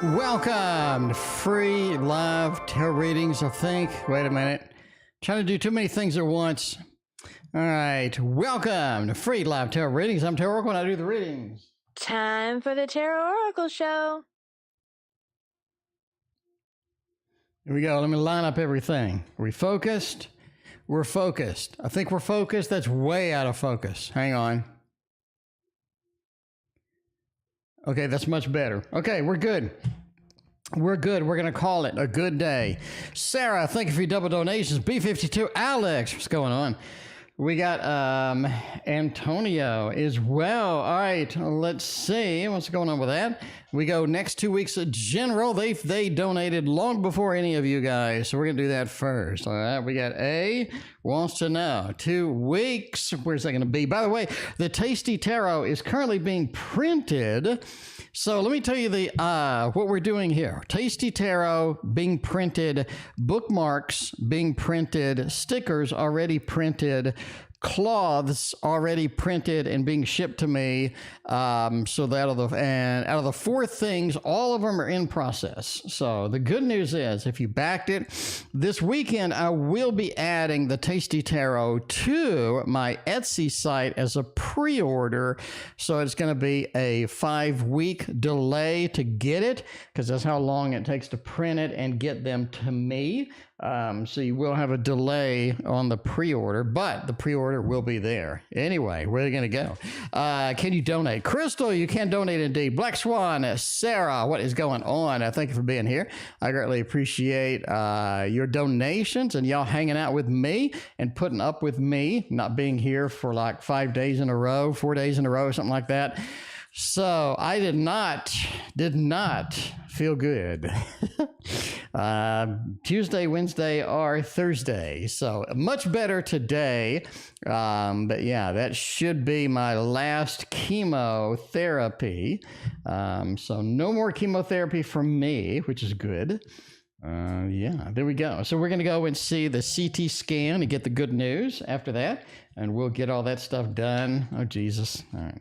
Welcome to free live tarot readings, I think. Wait a minute. Trying to do too many things at once. All right. Welcome to free live tarot readings. I'm TarotOracle and I do the readings. Time for the TarotOracle show. Here we go. Let me line up everything. Are we focused? We're focused. I think we're focused. That's way out of focus. Hang on. Okay, that's much better. Okay, we're good. We're good. We're going to call it a good day. Sarah, thank you for your double donations. B52, Alex, what's going on? We got Antonio as well. All right, let's see what's going on with that. We go next 2 weeks of general. They donated long before any of you guys, so we're going to do that first. All right, we got A wants to know 2 weeks. Where's that going to be? By the way, the Tasty Tarot is currently being printed. So let me tell you the what we're doing here. Tasty Tarot being printed, bookmarks being printed, stickers already printed, cloths already printed and being shipped to me. So that out of the 4 things, all of them are in process. So the good news is, if you backed it this weekend, I will be adding the Tasty Tarot to my Etsy site as a pre-order. So it's going to be a 5-week delay to get it, because that's how long it takes to print it and get them to me. So you will have a delay on the pre-order, but the pre-order will be there. Anyway, where are you going to go? Can you donate? Crystal, you can donate indeed. Black Swan, Sarah, what is going on? Thank you for being here. I greatly appreciate your donations and y'all hanging out with me and putting up with me not being here for like 5 days in a row, 4 days in a row, something like that. So I did not feel good. Tuesday, Wednesday, or Thursday. So much better today. But yeah, that should be my last chemotherapy. So no more chemotherapy from me, which is good. Yeah, there we go. So we're going to go and see the CT scan and get the good news after that. And we'll get all that stuff done. Oh, Jesus. All right.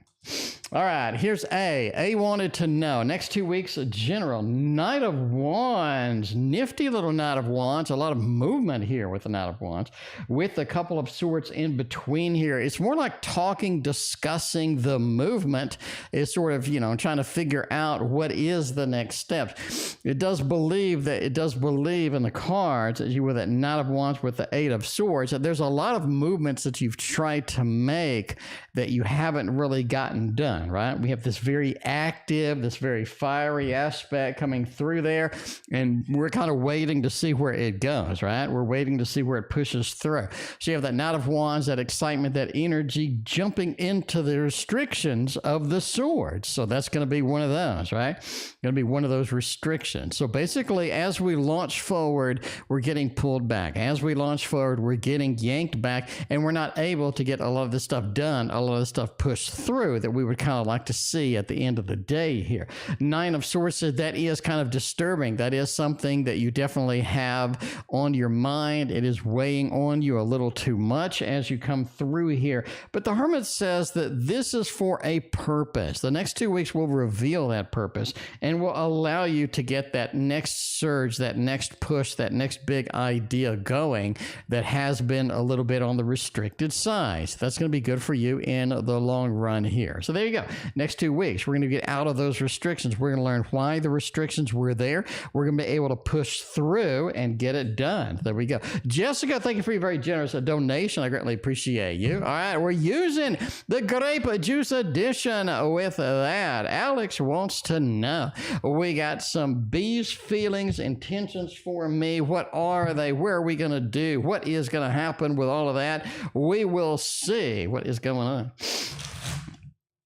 All right, here's A. A wanted to know, next 2 weeks, a general Knight of Wands, nifty little Knight of Wands, a lot of movement here with the Knight of Wands, with a couple of swords in between here. It's more like talking, discussing the movement. It's sort of, trying to figure out what is the next step. It does believe in the cards, as you with that Knight of Wands with the 8 of Swords, that there's a lot of movements that you've tried to make that you haven't really gotten done. Right? We have this very active, this very fiery aspect coming through there, and we're kind of waiting to see where it goes, right? We're waiting to see where it pushes through. So you have that Knight of Wands, that excitement, that energy jumping into the restrictions of the swords. So that's going to be one of those, right? Going to be one of those restrictions. So basically, as we launch forward, we're getting pulled back. As we launch forward, we're getting yanked back, and we're not able to get a lot of this stuff done, a lot of this stuff pushed through that we would kind of like to see at the end of the day here. 9 of Swords, that is kind of disturbing. That is something that you definitely have on your mind. It is weighing on you a little too much as you come through here. But the Hermit says that this is for a purpose. The next 2 weeks will reveal that purpose and will allow you to get that next surge, that next push, that next big idea going that has been a little bit on the restricted side. So that's going to be good for you in the long run here. So there you go. Next 2 weeks, we're going to get out of those restrictions. We're going to learn why the restrictions were there. We're going to be able to push through and get it done. There we go. Jessica, thank you for your very generous donation. I greatly appreciate you. All right, we're using the grape juice edition with that. Alex wants to know, we got some B's feelings, intentions for me. What are they? Where are we going to do? What is going to happen with all of that? We will see what is going on.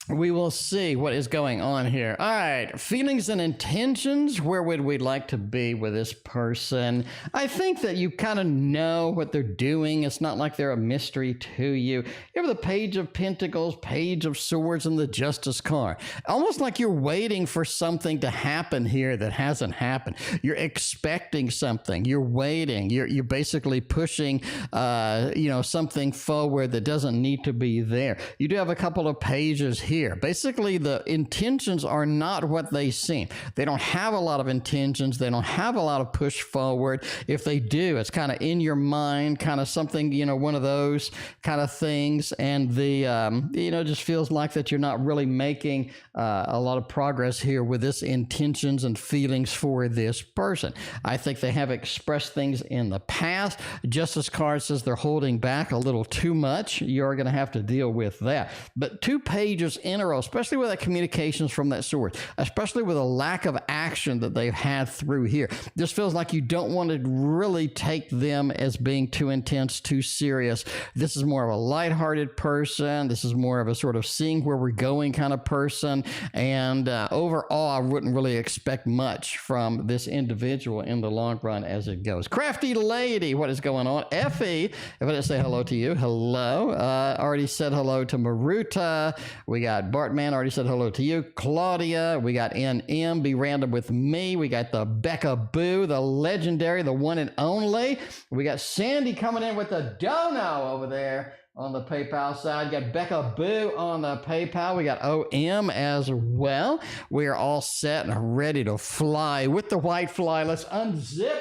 We will see what is going on here. All right, feelings and intentions. Where would we like to be with this person? I think that you kind of know what they're doing. It's not like they're a mystery to you. You have the Page of Pentacles, Page of Swords, and the Justice card. Almost like you're waiting for something to happen here that hasn't happened. You're expecting something. You're waiting. You're basically pushing, something forward that doesn't need to be there. You do have a couple of pages here here. Basically, the intentions are not what they seem. They don't have a lot of intentions. They don't have a lot of push forward. If they do, it's kind of in your mind, kind of something, you know, one of those kind of things. And the, you know, just feels like that you're not really making a lot of progress here with this intentions and feelings for this person. I think they have expressed things in the past. Justice card says they're holding back a little too much. You're going to have to deal with that. But 2 pages in a row, especially with that communications from that source, especially with a lack of action that they've had through here. This feels like you don't want to really take them as being too intense, too serious. This is more of a lighthearted person. This is more of a sort of seeing where we're going kind of person. And overall, I wouldn't really expect much from this individual in the long run as it goes. Crafty lady, what is going on? Effie, if I didn't say hello to you, hello. Already said hello to Maruta. We got Bartman, already said hello to you. Claudia, we got NM, be random with me. We got the BecaBoo, the legendary, the one and only. We got Sandy coming in with the dono over there on the PayPal side. Got BecaBoo on the PayPal. We got OM as well. We are all set and ready to fly with the white fly. Let's unzip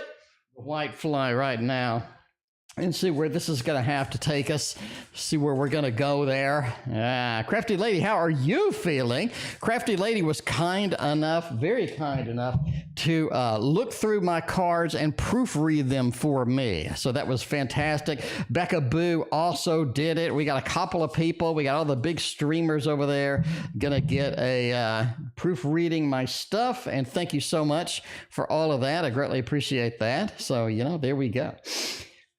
the white fly right now and see where this is going to have to take us, see where we're going to go there. Crafty Lady, how are you feeling? Crafty Lady was kind enough, very kind enough, to look through my cards and proofread them for me. So that was fantastic. BecaBoo also did it. We got a couple of people. We got all the big streamers over there going to get a proofreading my stuff. And thank you so much for all of that. I greatly appreciate that. So, you know, there we go.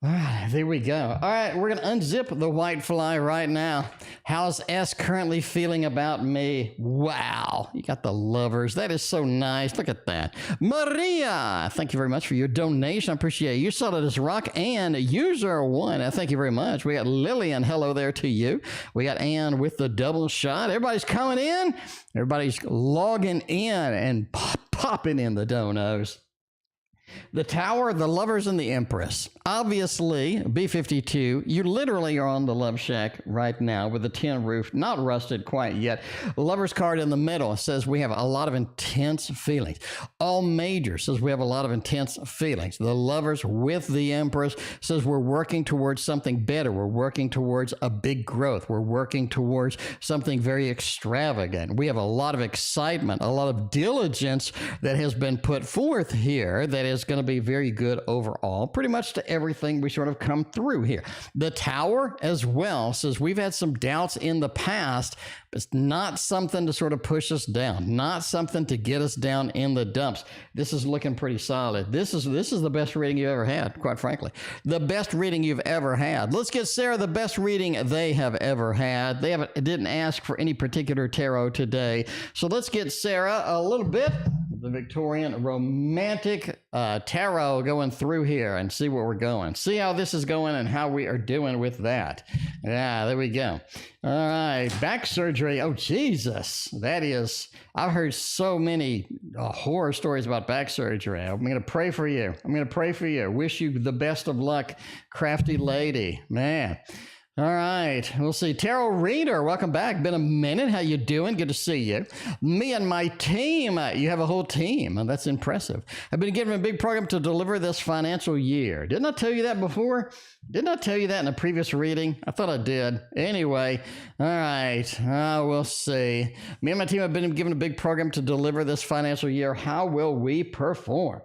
All right, there we go. All right, we're going to unzip the white fly right now. How's S currently feeling about me? Wow, you got the lovers. That is so nice. Look at that. Maria, thank you very much for your donation. I appreciate it. You solid as rock. And user one, thank you very much. We got Lillian, hello there to you. We got Ann with the double shot. Everybody's coming in. Everybody's logging in and popping in the donos. The Tower, the Lovers, and the Empress. Obviously, B52, you literally are on the Love Shack right now with the tin roof, not rusted quite yet. Lover's card in the middle says we have a lot of intense feelings. All major says we have a lot of intense feelings. The Lovers with the Empress says we're working towards something better. We're working towards a big growth. We're working towards something very extravagant. We have a lot of excitement, a lot of diligence that has been put forth here that is going to be very good overall, pretty much to everything we sort of come through here. The Tower as well says we've had some doubts in the past, but it's not something to sort of push us down, not something to get us down in the dumps. This is looking pretty solid. This is the best reading you've ever had, quite frankly. The best reading you've ever had. Let's get Sarah the best reading they have ever had. They didn't ask for any particular tarot today. So let's get Sarah a little bit the Victorian romantic tarot going through here and see where we're going. See how this is going and how we are doing with that. Yeah, there we go. All right, back surgery. Oh, Jesus. That is, I've heard so many horror stories about back surgery. I'm going to pray for you. I'm going to pray for you. Wish you the best of luck, crafty lady. Man. All right, we'll see. Tarot Reader, welcome back. Been a minute. How you doing? Good to see you. Me and my team. You have a whole team. That's impressive. I've been given a big program to deliver this financial year. Didn't I tell you that before? Didn't I tell you that in a previous reading? I thought I did. Anyway, all right, we'll see. Me and my team have been given a big program to deliver this financial year. How will we perform?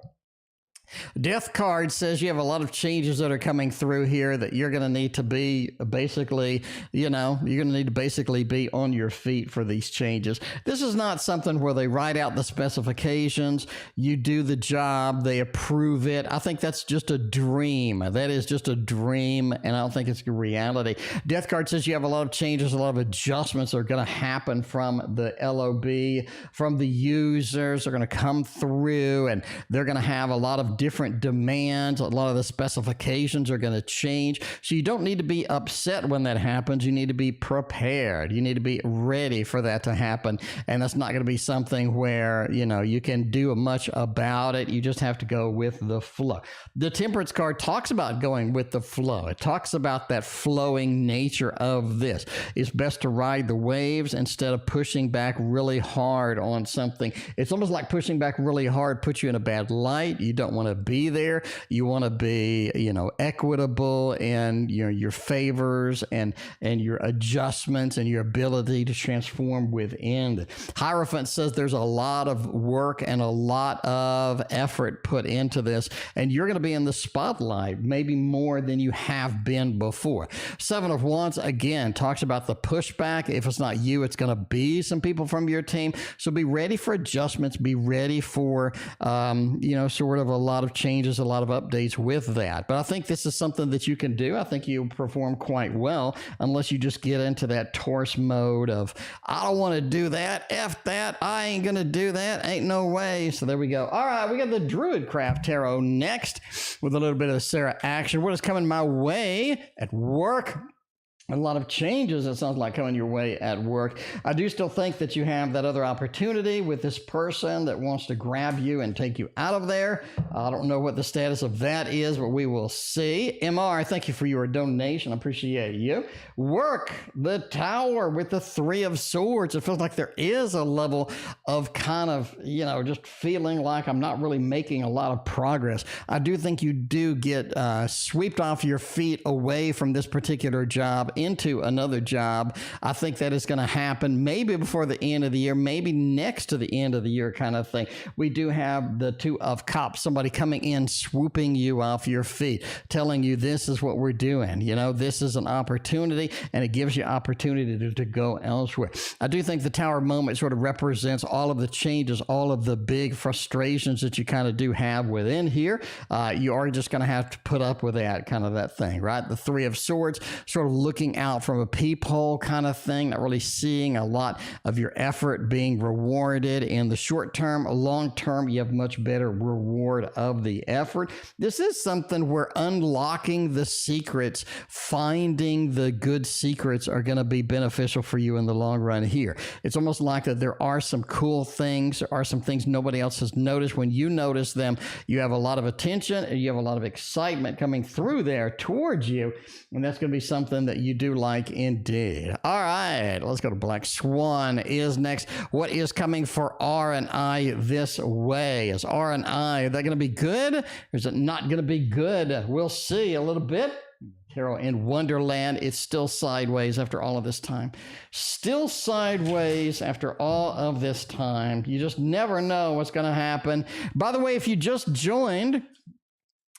Death card says you have a lot of changes that are coming through here that you're going to need to be basically, you're going to need to basically be on your feet for these changes. This is not something where they write out the specifications, you do the job, they approve it. I think that's just a dream. That is just a dream, and I don't think it's a reality. Death card says you have a lot of changes, a lot of adjustments are going to happen from the LOB, from the users are going to come through, and they're going to have a lot of different demands. A lot of the specifications are going to change. So you don't need to be upset when that happens. You need to be prepared. You need to be ready for that to happen. And that's not going to be something where, you know, you can do much about it. You just have to go with the flow. The Temperance card talks about going with the flow. It talks about that flowing nature of this. It's best to ride the waves instead of pushing back really hard on something. It's almost like pushing back really hard puts you in a bad light. You don't want to be there. You want to be, you know, equitable in your favors and your adjustments and your ability to transform within. The Hierophant says there's a lot of work and a lot of effort put into this, and you're going to be in the spotlight maybe more than you have been before. Seven of Wands, again, talks about the pushback. If it's not you, it's going to be some people from your team. So be ready for adjustments. Be ready for, you know, sort of a lot of changes, a lot of updates with that. But I think this is something that you can do. I think you perform quite well, unless you just get into that Taurus mode of, I don't want to do that. F that. I ain't going to do that. Ain't no way. So there we go. All right. We got the DRUIDCRAFT Tarot next with a little bit of Sarah action. What is coming my way at work? A lot of changes, it sounds like, coming your way at work. I do still think that you have that other opportunity with this person that wants to grab you and take you out of there. I don't know what the status of that is, but we will see. MR, thank you for your donation. I appreciate you. Work, the Tower with the Three of Swords. It feels like there is a level of kind of, you know, just feeling like I'm not really making a lot of progress. I do think you do get swept off your feet away from this particular job into another job. I think that is going to happen maybe before the end of the year, maybe next to the end of the year kind of thing. We do have the Two of Cups, somebody coming in, swooping you off your feet, telling you this is what we're doing. You know, this is an opportunity, and it gives you opportunity to go elsewhere. I do think the Tower moment sort of represents all of the changes, all of the big frustrations that you kind of do have within here. You are just going to have to put up with that kind of that thing, right? The Three of Swords, sort of looking out from a peephole kind of thing, not really seeing a lot of your effort being rewarded in the short term. Long term, you have much better reward of the effort. This is something where unlocking the secrets, finding the good secrets are going to be beneficial for you in the long run here. It's almost like that there are some cool things, there are some things nobody else has noticed. When you notice them, you have a lot of attention and you have a lot of excitement coming through there towards you, and that's going to be something that you do like indeed. All right, let's go to Black Swan is next. What is coming for R and I this way? Is R and I, are they going to be good? Or is it not going to be good? We'll see a little bit. Tarot in Wonderland, it's still sideways after all of this time. Still sideways after all of this time. You just never know what's going to happen. By the way, if you just joined,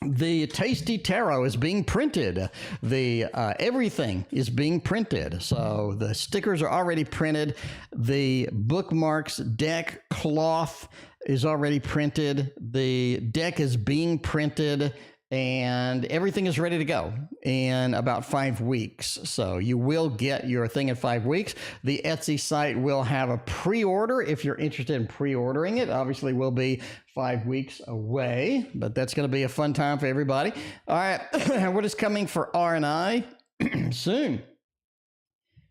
the Tasty Tarot is being printed. The everything is being printed. So the stickers are already printed. The bookmarks, deck, cloth is already printed. The deck is being printed, and everything is ready to go in about 5 weeks. So you will get your thing in 5 weeks. The Etsy site will have a pre-order if you're interested in pre-ordering it. Obviously, will be 5 weeks away, but that's going to be a fun time for everybody. All right, what is coming for R and I soon?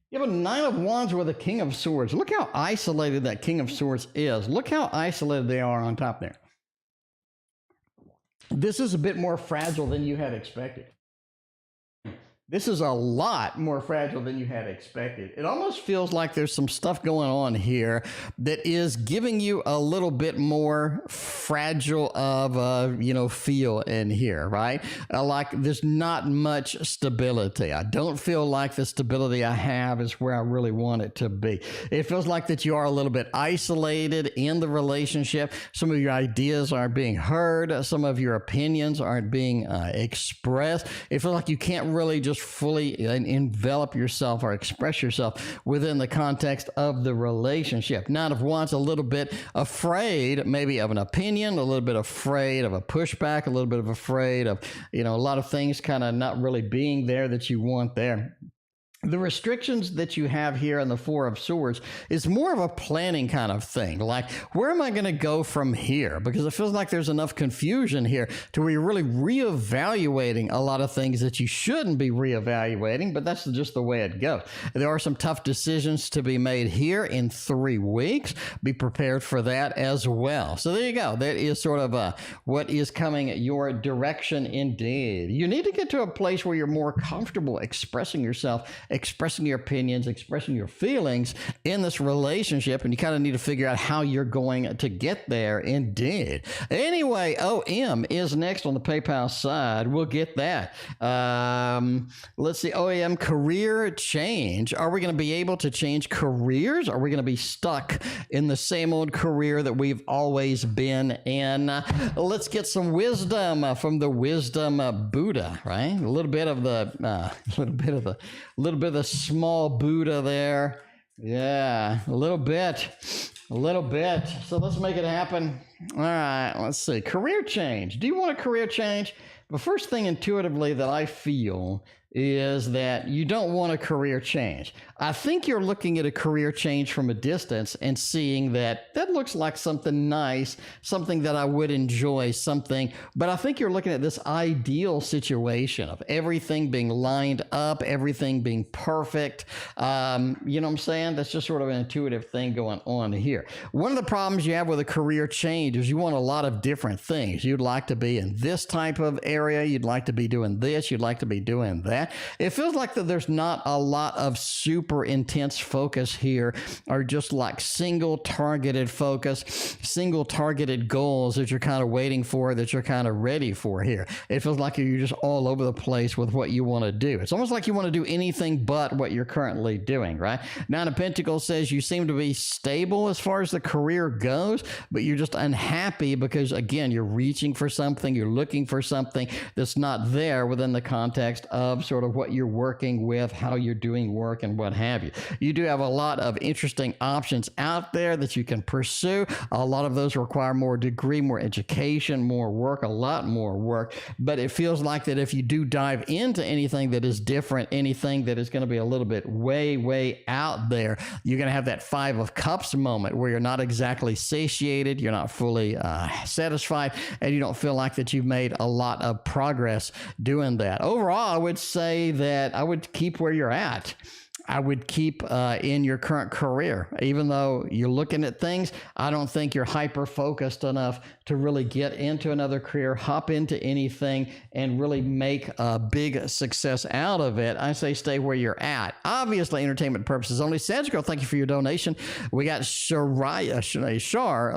You have a Nine of Wands with a King of Swords. Look how isolated that King of Swords is. Look how isolated they are on top there. This is a bit more fragile than you had expected. This is a lot more fragile than you had expected. It almost feels like there's some stuff going on here that is giving you a little bit more fragile of a, you know, feel in here, right? Like there's not much stability. I don't feel like the stability I have is where I really want it to be. It feels like that you are a little bit isolated in the relationship. Some of your ideas aren't being heard. Some of your opinions aren't being expressed. It feels like you can't really just fully envelop yourself or express yourself within the context of the relationship. Nine of Wands, a little bit afraid maybe of an opinion, a little bit afraid of a pushback, a little bit of afraid of, you know, a lot of things kind of not really being there that you want there. The restrictions that you have here in the Four of Swords is more of a planning kind of thing. Like, where am I going to go from here? Because it feels like there's enough confusion here to where you're really reevaluating a lot of things that you shouldn't be reevaluating, but that's just the way it goes. There are some tough decisions to be made here in 3 weeks. Be prepared for that as well. So there you go. That is sort of what is coming your direction indeed. You need to get to a place where you're more comfortable expressing yourself, expressing your opinions, expressing your feelings in this relationship, and you kind of need to figure out how you're going to get there indeed. Anyway, OM is next on the PayPal side. We'll get that. Let's see, OM, career change. Are we going to be able to change careers? Are we going to be stuck in the same old career that we've always been in? Let's get some wisdom from the wisdom Buddha, right? A little bit of the small Buddha there. Yeah, a little bit. So let's make it happen. All right, let's see. Career change. Do you want a career change? The first thing intuitively that I feel is that you don't want a career change. I think you're looking at a career change from a distance and seeing that looks like something nice, something that I would enjoy, something, but I think you're looking at this ideal situation of everything being lined up, everything being perfect. You know what I'm saying? That's just sort of an intuitive thing going on here. One of the problems you have with a career change is you want a lot of different things. You'd like to be in this type of area. You'd like to be doing this. You'd like to be doing that. It feels like that there's not a lot of super intense focus here, or just like single targeted focus, single targeted goals that you're kind of waiting for, that you're kind of ready for here. It feels like you're just all over the place with what you want to do. It's almost like you want to do anything but what you're currently doing, right? Nine of Pentacles says you seem to be stable as far as the career goes, but you're just unhappy because, again, you're reaching for something, you're looking for something that's not there within the context of sort of what you're working with, how you're doing work, and what have you. You do have a lot of interesting options out there that you can pursue. A lot of those require more degree, more education, more work, a lot more work. But it feels like that if you do dive into anything that is different, anything that is going to be a little bit way out there, you're going to have that Five of Cups moment where you're not exactly satiated, you're not fully satisfied, and you don't feel like that you've made a lot of progress doing that. Overall, I would say that I would keep where you're at. I would keep in your current career. Even though you're looking at things, I don't think you're hyper-focused enough to really get into another career, hop into anything, and really make a big success out of it. I say stay where you're at. Obviously, entertainment purposes only. Saggirl, thank you for your donation. We got Shar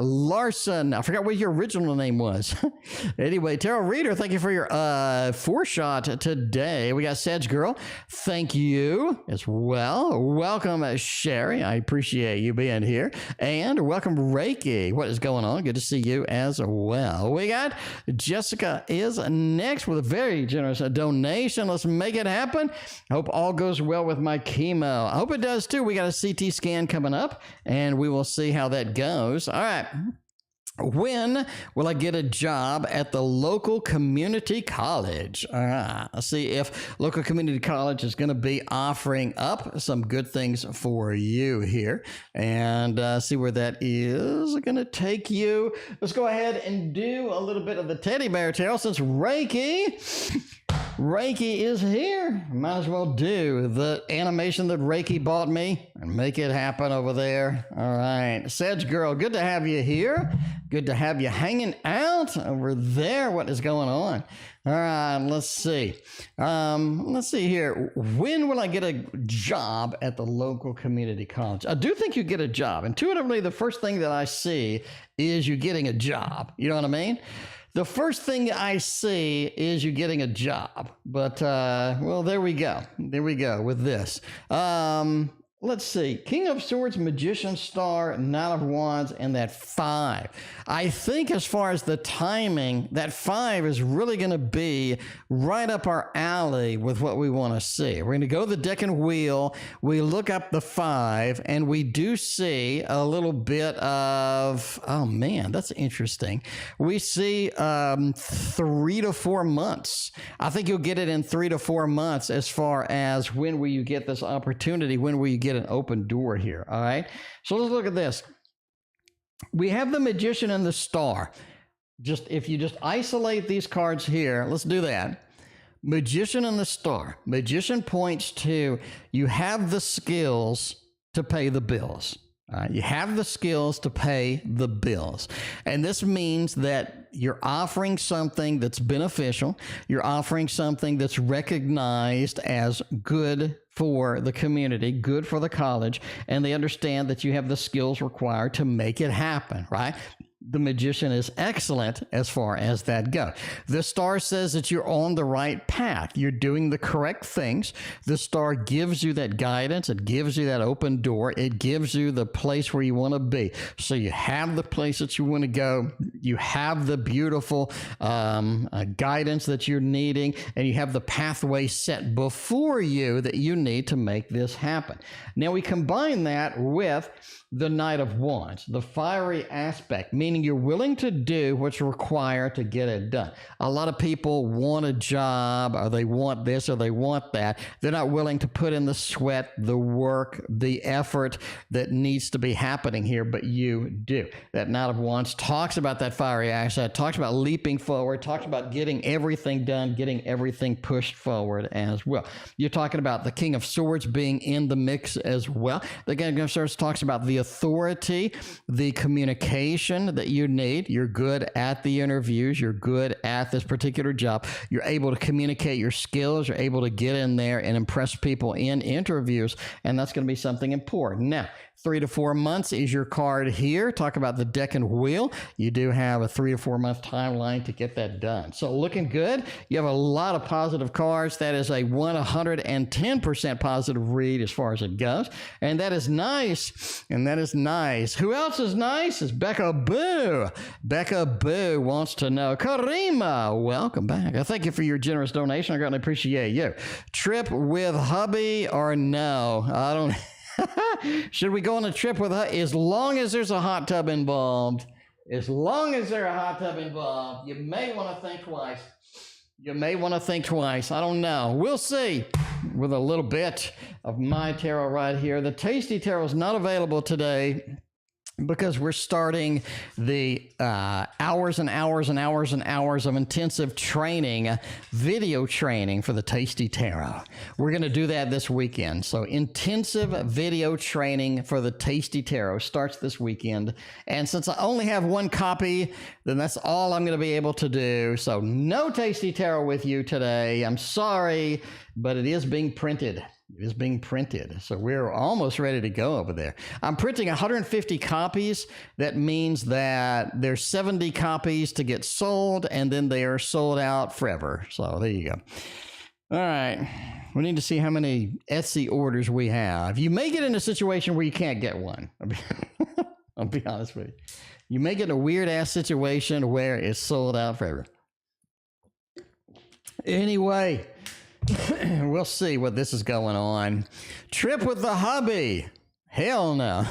Lawson. I forgot what your original name was. Anyway, Tarot Reader, thank you for your foreshot today. We got Saggirl. Thank you as well. Welcome, Sherry. I appreciate you being here. And welcome, Reiki. What is going on? Good to see you as well. We got Jessica is next with a very generous donation. Let's make it happen. I hope all goes well with my chemo. I hope it does too. We got a CT scan coming up, and we will see how that goes. All right. When will I get a job at the local community college? Let's see if local community college is going to be offering up some good things for you here, and see where that is going to take you. Let's go ahead and do a little bit of the teddy bear tarot since Reiki is here. Might as well do the animation that Reiki bought me and make it happen over there. All right, Saggirl, good to have you here. Good to have you hanging out over there. What is going on? All right, let's see. Let's see here. When will I get a job at the local community college? I do think you get a job. Intuitively, the first thing that I see is you getting a job. You know what I mean? The first thing I see is you getting a job. But, well, there we go. There we go with this. let's see, King of Swords, Magician Star, Knight of Wands, and that 5. I think as far as the timing, that 5 is really going to be right up our alley with what we want to see. We're going to go to the deck and wheel. We look up the 5, and we do see a little bit of, oh man, that's interesting. We see 3 to 4 months. I think you'll get it in 3 to 4 months as far as when will you get this opportunity, when will you get an open door here, all right? So let's look at this. We have the Magician and the Star. If you just isolate these cards here, let's do that. Magician and the Star. Magician points to you have the skills to pay the bills. All right, you have the skills to pay the bills. And this means that you're offering something that's beneficial. You're offering something that's recognized as good for the community, good for the college, and they understand that you have the skills required to make it happen, right? The Magician is excellent as far as that goes. The Star says that you're on the right path. You're doing the correct things. The Star gives you that guidance. It gives you that open door. It gives you the place where you want to be. So you have the place that you want to go. You have the beautiful guidance that you're needing, and you have the pathway set before you that you need to make this happen. Now we combine that with the Knight of Wands, the fiery aspect, meaning you're willing to do what's required to get it done. A lot of people want a job, or they want this, or they want that. They're not willing to put in the sweat, the work, the effort that needs to be happening here, but you do. That Knight of Wands talks about that fiery aspect, talks about leaping forward, talks about getting everything done, getting everything pushed forward as well. You're talking about the King of Swords being in the mix as well. The King of Swords talks about the authority, the communication that you need. You're good at the interviews. You're good at this particular job. You're able to communicate your skills. You're able to get in there and impress people in interviews, and that's going to be something important. Now, 3 to 4 months is your card here. Talk about the deck and wheel. You do have a 3 to 4 month timeline to get that done. So looking good. You have a lot of positive cards. That is a 110% positive read as far as it goes. And that is nice. And that is nice. Who else is nice? Is BecaBoo. BecaBoo wants to know, Karima, welcome back. I thank you for your generous donation. I greatly appreciate you. Trip with hubby or no? I don't Should we go on a trip with her? As long as there's a hot tub involved, as long as there's a hot tub involved, you may want to think twice. You may want to think twice. I don't know. We'll see. With a little bit of my tarot right here. The Tasty Tarot is not available today because we're starting the hours and hours and hours and hours of intensive training, video training for the Tasty Tarot. We're going to do that this weekend. So intensive video training for the Tasty Tarot starts this weekend. And since I only have one copy, then that's all I'm going to be able to do. So no Tasty Tarot with you today. I'm sorry, but it is being printed. It is being printed. So we're almost ready to go over there. I'm printing 150 copies. That means that there's 70 copies to get sold, and then they are sold out forever. So there you go. All right. We need to see how many Etsy orders we have. You may get in a situation where you can't get one. I'll be honest with you. You may get in a weird-ass situation where it's sold out forever. Anyway, we'll see what this is going on. Trip with the hubby. Hell no.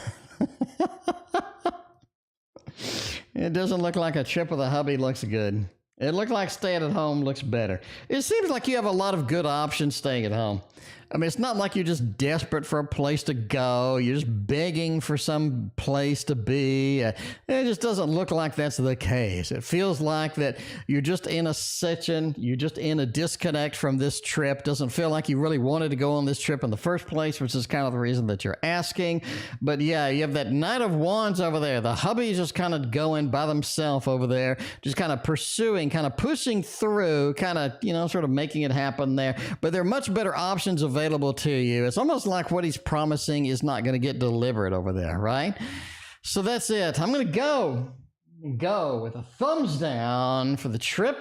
It doesn't look like a trip with a hubby looks good. It looked like staying at home looks better. It seems like you have a lot of good options staying at home. I mean, it's not like you're just desperate for a place to go. You're just begging for some place to be. It just doesn't look like that's the case. It feels like that you're just in a section. You're just in a disconnect from this trip. Doesn't feel like you really wanted to go on this trip in the first place, which is kind of the reason that you're asking. But yeah, you have that Knight of Wands over there. The hubby's just kind of going by themselves over there, just kind of pursuing, kind of pushing through, kind of, you know, sort of making it happen there. But there are much better options available to you. It's almost like what he's promising is not going to get delivered over there, right? So that's it. I'm going to go with a thumbs down for the trip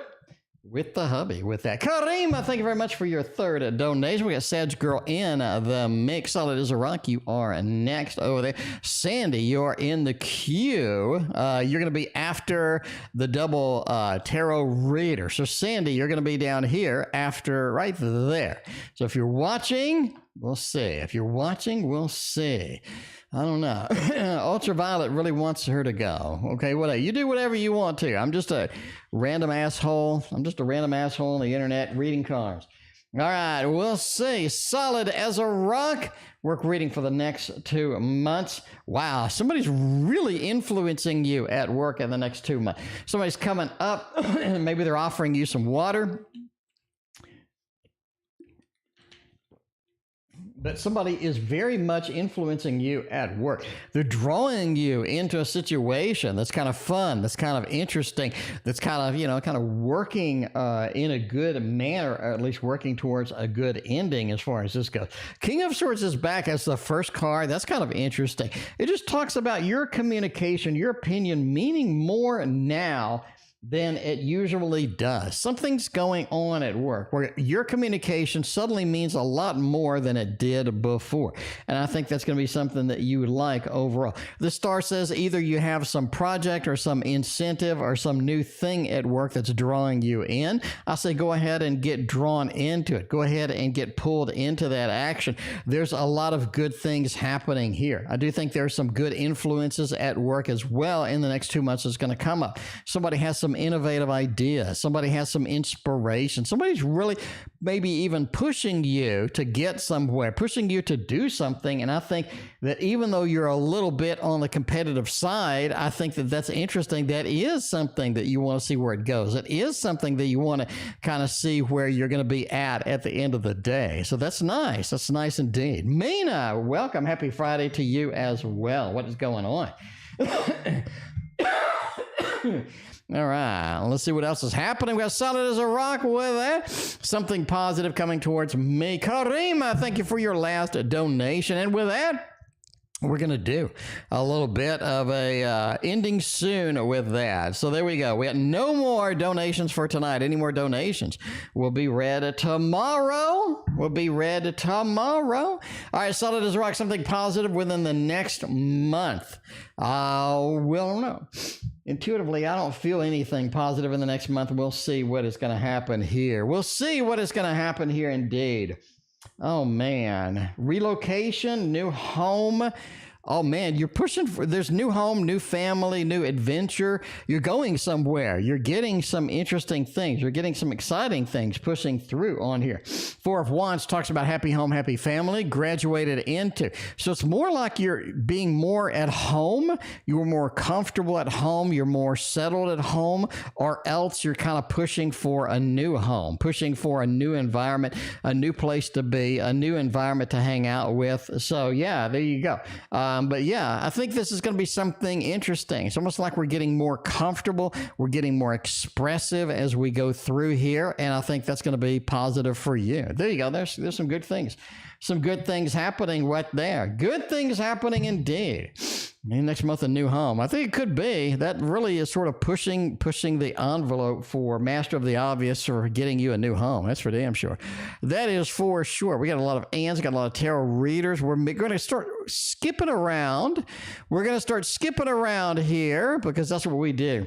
with the hubby with that. Karima, thank you very much for your third donation. We got saggirl in the mix. Solid as a rock, you are next over there. Sandy, you're in the queue. You're going to be after the double tarot reader. So Sandy, you're going to be down here after right there. So if you're watching, we'll see. If you're watching, we'll see. I don't know. Ultraviolet really wants her to go. Okay, whatever. You do whatever you want to. I'm just a random asshole. I'm just a random asshole on the internet reading cards. All right, we'll see. Solid as a rock. Work reading for the next 2 months. Wow, somebody's really influencing you at work in the next 2 months. Somebody's coming up, and maybe they're offering you some water. But somebody is very much influencing you at work. They're drawing you into a situation that's kind of fun, that's kind of interesting, that's kind of, kind of working in a good manner, or at least working towards a good ending as far as this goes. King of Swords is back as the first card. That's kind of interesting. It just talks about your communication, your opinion meaning more now than it usually does. Something's going on at work where your communication suddenly means a lot more than it did before. And I think that's going to be something that you would like overall. The star says either you have some project or some incentive or some new thing at work that's drawing you in. I say go ahead and get drawn into it. Go ahead and get pulled into that action. There's a lot of good things happening here. I do think there's some good influences at work as well in the next 2 months that's going to come up. Somebody has some innovative idea. Somebody has some inspiration. Somebody's really maybe even pushing you to get somewhere, pushing you to do something. And I think that even though you're a little bit on the competitive side, I think that that's interesting. That is something that you want to see where it goes. It is something that you want to kind of see where you're going to be at the end of the day. So that's nice. That's nice indeed. Mina, welcome. Happy Friday to you as well. What is going on? All right, let's see what else is happening. We got solid as a rock with that. Something positive coming towards me. Karima, thank you for your last donation. And with that, we're going to do a little bit of a ending soon with that. So there we go. We got no more donations for tonight. Any more donations will be read tomorrow. Will be read tomorrow. All right, solid as a rock. Something positive within the next month. We'll know. Intuitively, I don't feel anything positive in the next month. We'll see what is going to happen here. We'll see what is going to happen here indeed. Oh, man. Relocation, new home. Oh, man, you're pushing for, there's new home, new family, new adventure. You're going somewhere. You're getting some interesting things. You're getting some exciting things pushing through on here. Four of Wands talks about happy home, happy family, graduated into. So it's more like you're being more at home. You're more comfortable at home. You're more settled at home, or else you're kind of pushing for a new home, pushing for a new environment, a new place to be, a new environment to hang out with. So yeah, there you go. But yeah, I think this is going to be something interesting. It's almost like we're getting more comfortable. We're getting more expressive as we go through here. And I think that's going to be positive for you. There you go. There's some good things. Some good things happening right there. Good things happening indeed. Maybe next month, a new home. I think it could be. That really is sort of pushing the envelope for Master of the Obvious or getting you a new home. That's for damn sure. That is for sure. We got a lot of ands, got a lot of tarot readers. We're going to start skipping around. We're going to start skipping around here because that's what we do.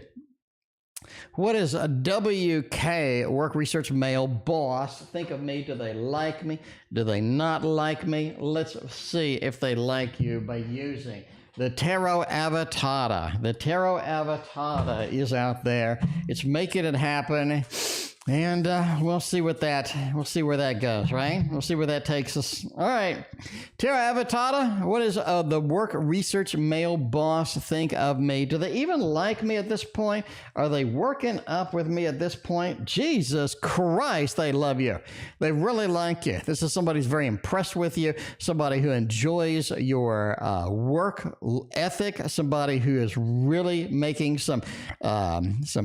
What is a WK, work research male boss? Think of me. Do they like me? Do they not like me? Let's see if they like you by using the Tarot Avatar. The Tarot Avatar is out there. It's making it happen. And we'll see where that goes, right? We'll see where that takes us. All right. Tarot Avatar, what is the work research male boss think of me? Do they even like me at this point? Are they working up with me at this point? Jesus Christ, they love you. They really like you. This is somebody who's very impressed with you, somebody who enjoys your work ethic, somebody who is really making some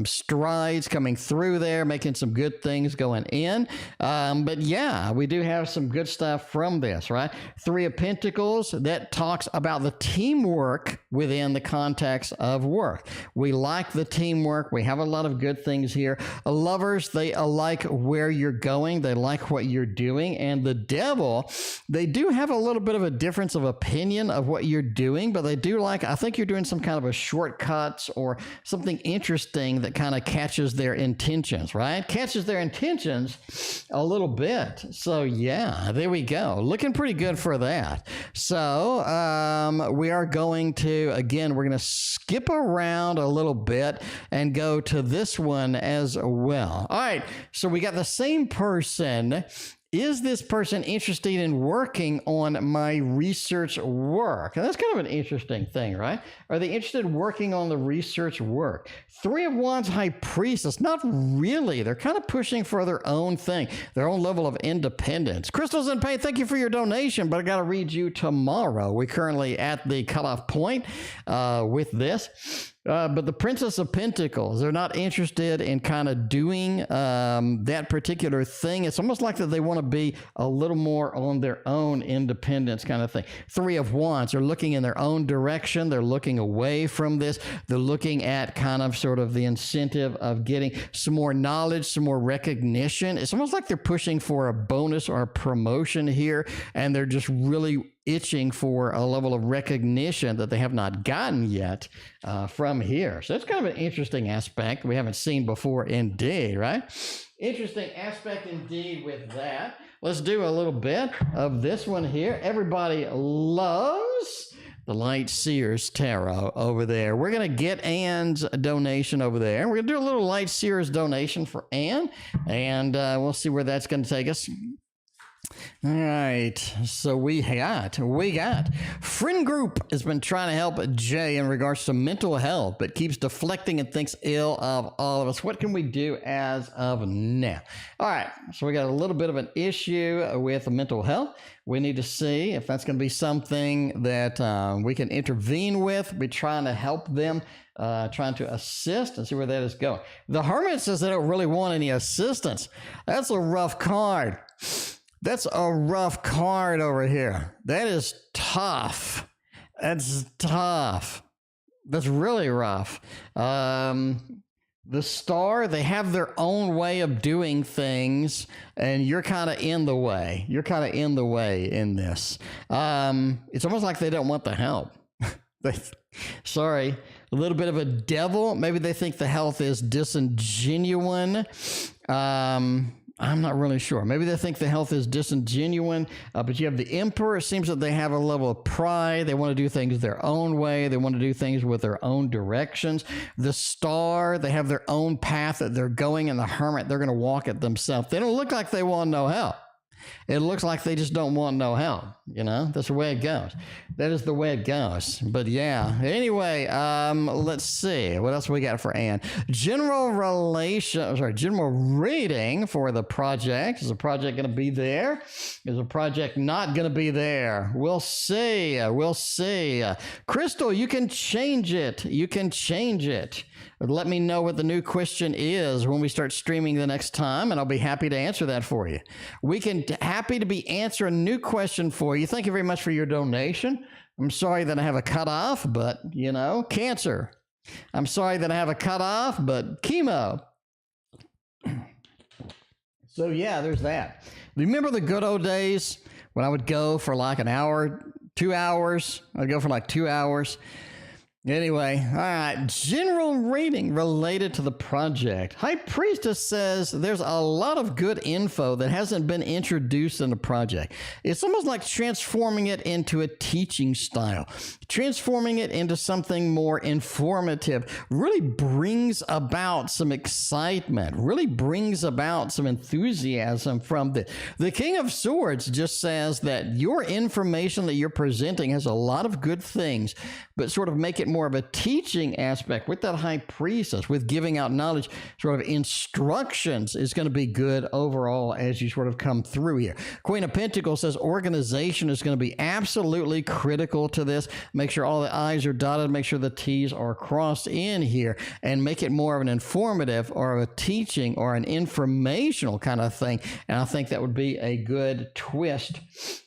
strides coming through there, making some some good things going in. But yeah, we do have some good stuff from this, right? Three of Pentacles, that talks about the teamwork within the context of work. We like the teamwork. We have a lot of good things here. Lovers, they like where you're going. They like what you're doing. And the Devil, they do have a little bit of a difference of opinion of what you're doing, but they do like, I think you're doing some kind of a shortcuts or something interesting that kind of catches their intentions, right? Catches their intentions a little bit. So yeah, there we go. Looking pretty good for that. So we are going to, again, we're going to skip around a little bit and go to this one as well. All right, so we got the same person. Is this person interested in working on my research work? And that's kind of an interesting thing, right? Are they interested in working on the research work? Three of Wands, High Priestess, not really. They're kind of pushing for their own thing, their own level of independence. Crystals in Pain, thank you for your donation, but I got to read you tomorrow. We're currently at the cutoff point with this. But the Princess of Pentacles, they're not interested in kind of doing that particular thing. It's almost like that they want to be a little more on their own independence kind of thing. Three of Wands are looking in their own direction. They're looking away from this. They're looking at kind of sort of the incentive of getting some more knowledge, some more recognition. It's almost like they're pushing for a bonus or a promotion here, and they're just really itching for a level of recognition that they have not gotten yet from here. So it's kind of an interesting aspect we haven't seen before indeed, right? Interesting aspect indeed with that. Let's do a little bit of this one here. Everybody loves the Light Seers Tarot over there. We're going to get Anne's donation over there. We're going to do a little Light Seers donation for Anne, and we'll see where that's going to take us. All right, so we got friend group has been trying to help Jay in regards to mental health, but keeps deflecting and thinks ill of all of us. What can we do as of now? All right, so we got a little bit of an issue with mental health. We need to see if that's going to be something that we can intervene with. We're trying to help them, trying to assist and see where that is going. The Hermit says they don't really want any assistance. That's a rough card. That's a rough card over here. That is tough. That's tough. That's really rough. The Star, they have their own way of doing things, and you're kind of in the way. You're kind of in the way in this. It's almost like they don't want the help. Sorry. A little bit of a Devil. Maybe they think the health is disingenuine. I'm not really sure. Maybe they think the health is disingenuine, but you have the Emperor. It seems that they have a level of pride. They want to do things their own way. They want to do things with their own directions. The Star, they have their own path that they're going, and the Hermit, they're going to walk it themselves. They don't look like they want no help. It looks like they just don't want no help. You know, that's the way it goes. That is the way it goes. But yeah, anyway, let's see. What else we got for Anne? General reading for the project. Is the project going to be there? Is the project not going to be there? We'll see. We'll see. Crystal, you can change it. You can change it. Let me know what the new question is when we start streaming the next time, and I'll be happy to answer that for you. We can happy to be answering a new question for you. Thank you very much for your donation. I'm sorry that I have a cutoff, but, you know, cancer. I'm sorry that I have a cutoff, but chemo. So, yeah, there's that. Remember the good old days when I would go for like an hour, 2 hours? I'd go for like 2 hours. Anyway, all right, general reading related to the project. High Priestess says there's a lot of good info that hasn't been introduced in the project. It's almost like transforming it into a teaching style. Transforming it into something more informative really brings about some excitement, really brings about some enthusiasm from the King of Swords just says that your information that you're presenting has a lot of good things, but sort of make it more of a teaching aspect with that high priestess, with giving out knowledge, sort of instructions is going to be good overall as you sort of come through here. Queen of Pentacles says organization is going to be absolutely critical to this. Make sure all the I's are dotted, make sure the T's are crossed in here, and make it more of an informative or a teaching or an informational kind of thing. And I think that would be a good twist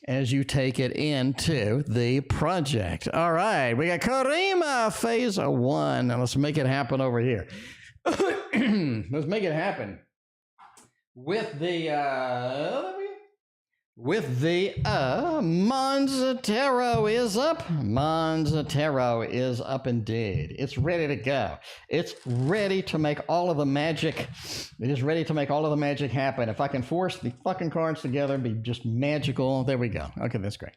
as you take it into the project. All right, we got Karima phase 1. Now let's make it happen over here. Let's make it happen with the Mons Tarot is up. Mons Tarot is up indeed. It's ready to go. It's ready to make all of the magic. It is ready to make all of the magic happen. If I can force the fucking cards together and be just magical. There we go. Okay, that's great.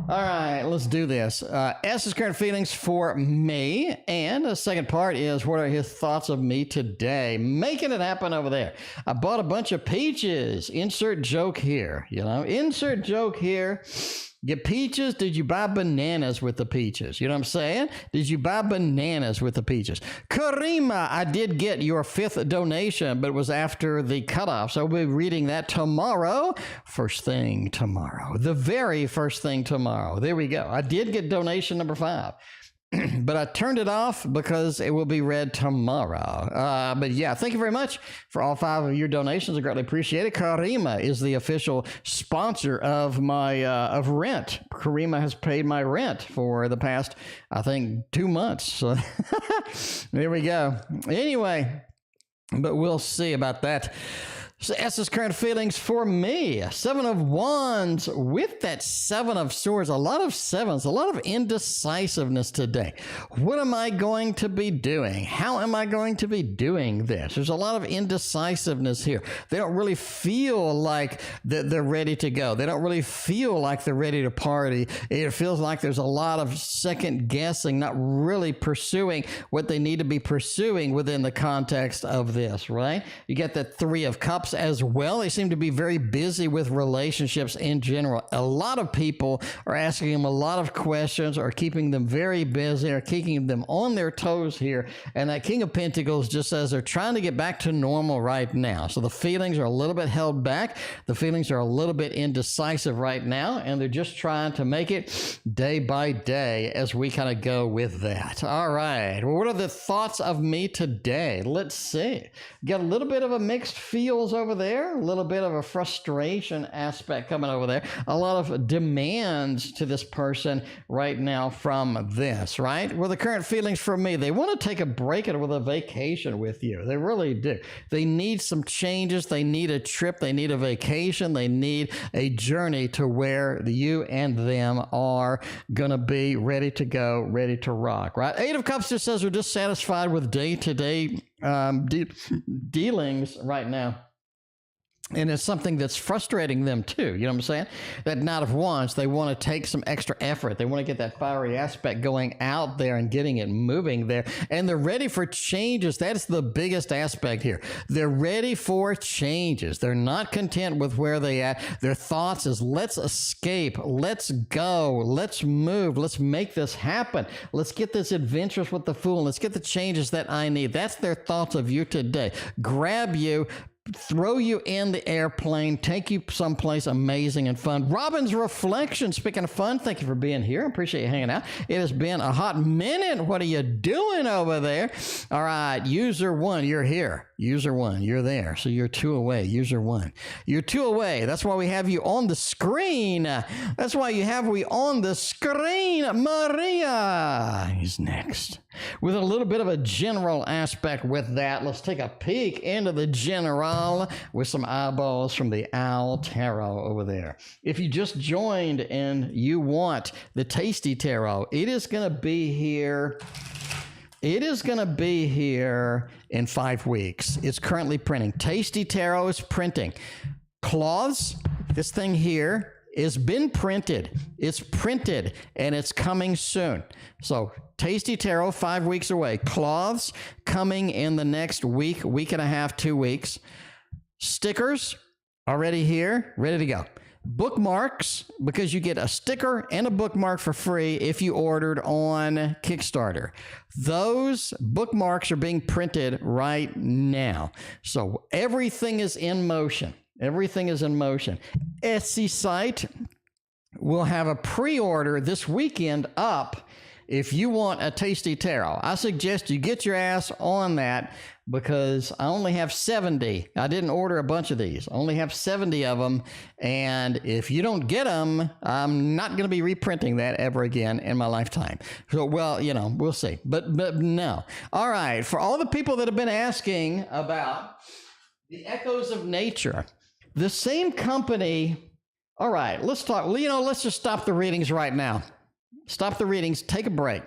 All right, let's do this. S's current feelings for me. And the second part is what are his thoughts of me today? Making it happen over there. I bought a bunch of peaches. Insert joke here, you know. Insert joke here. Get peaches? Did you buy bananas with the peaches? You know what I'm saying? Did you buy bananas with the peaches? Karima, I did get your 5th donation, but it was after the cutoff. So we'll be reading that tomorrow. First thing tomorrow. The very first thing tomorrow. There we go. I did get donation number 5. But I turned it off because it will be read tomorrow. But yeah, thank you very much for all 5 of your donations. I greatly appreciate it. Karima is the official sponsor of my of rent. Karima has paid my rent for the past, I think, 2 months. So there we go. Anyway, but we'll see about that. So S's current feelings for me. 7 of Wands with that 7 of Swords. A lot of 7s, a lot of indecisiveness today. What am I going to be doing? How am I going to be doing this? There's a lot of indecisiveness here. They don't really feel like they're ready to go. They don't really feel like they're ready to party. It feels like there's a lot of second guessing, not really pursuing what they need to be pursuing within the context of this, right? You get that 3 of Cups as well. They seem to be very busy with relationships in general. A lot of people are asking them a lot of questions, or keeping them very busy, or keeping them on their toes here. And that King of Pentacles just says they're trying to get back to normal right now. So the feelings are a little bit held back. The feelings are a little bit indecisive right now, and they're just trying to make it day by day as we kind of go with that. All right. Well, what are the thoughts of me today? Let's see. Got a little bit of a mixed feels over there, a little bit of a frustration aspect coming over there, a lot of demands to this person right now from this, right? Well, the current feelings for me, they want to take a break with a vacation with you. They really do. They need some changes. They need a trip. They need a vacation. They need a journey to where you and them are going to be ready to go, ready to rock, right? 8 of Cups just says we're dissatisfied with day-to-day dealings right now. And it's something that's frustrating them too. You know what I'm saying? That Knight of Wands, they want to take some extra effort. They want to get that fiery aspect going out there and getting it moving there. And they're ready for changes. That's the biggest aspect here. They're ready for changes. They're not content with where they at. Their thoughts is, let's escape. Let's go. Let's move. Let's make this happen. Let's get this adventurous with the Fool. Let's get the changes that I need. That's their thoughts of you today. Grab you, throw you in the airplane, take you someplace amazing and fun. Robin's Reflection, speaking of fun, thank you for being here. I appreciate you hanging out. It has been a hot minute. What are you doing over there? All right, user 1, you're here. User 1, you're there. So you're 2 away. User 1, you're 2 away. That's why we have you on the screen. That's why you have we on the screen. Maria is next. With a little bit of a general aspect with that, let's take a peek into the general with some eyeballs from the Owl Tarot over there. If you just joined and you want the Tasty Tarot, it is going to be here. It is going to be here in 5 weeks. It's currently printing. Tasty Tarot is printing. Cloths, this thing here, has been printed. It's printed and it's coming soon. So Tasty Tarot, 5 weeks away. Cloths coming in the next week, week and a half, 2 weeks. Stickers already here, ready to go. bookmarks, because you get a sticker and a bookmark for free if you ordered on Kickstarter. Those bookmarks are being printed right now. So everything is in motion. Everything is in motion. Etsy site will have a pre-order this weekend up if you want a tasty tarot. I suggest you get your ass on that because I only have 70. I didn't order a bunch of these. I only have 70 of them. And if you don't get them, I'm not going to be reprinting that ever again in my lifetime. So, well, you know, we'll see. But no. All right. For all the people that have been asking about the echoes of nature, the same company. All right, let's talk. You know, let's just stop the readings right now. Stop the readings. Take a break.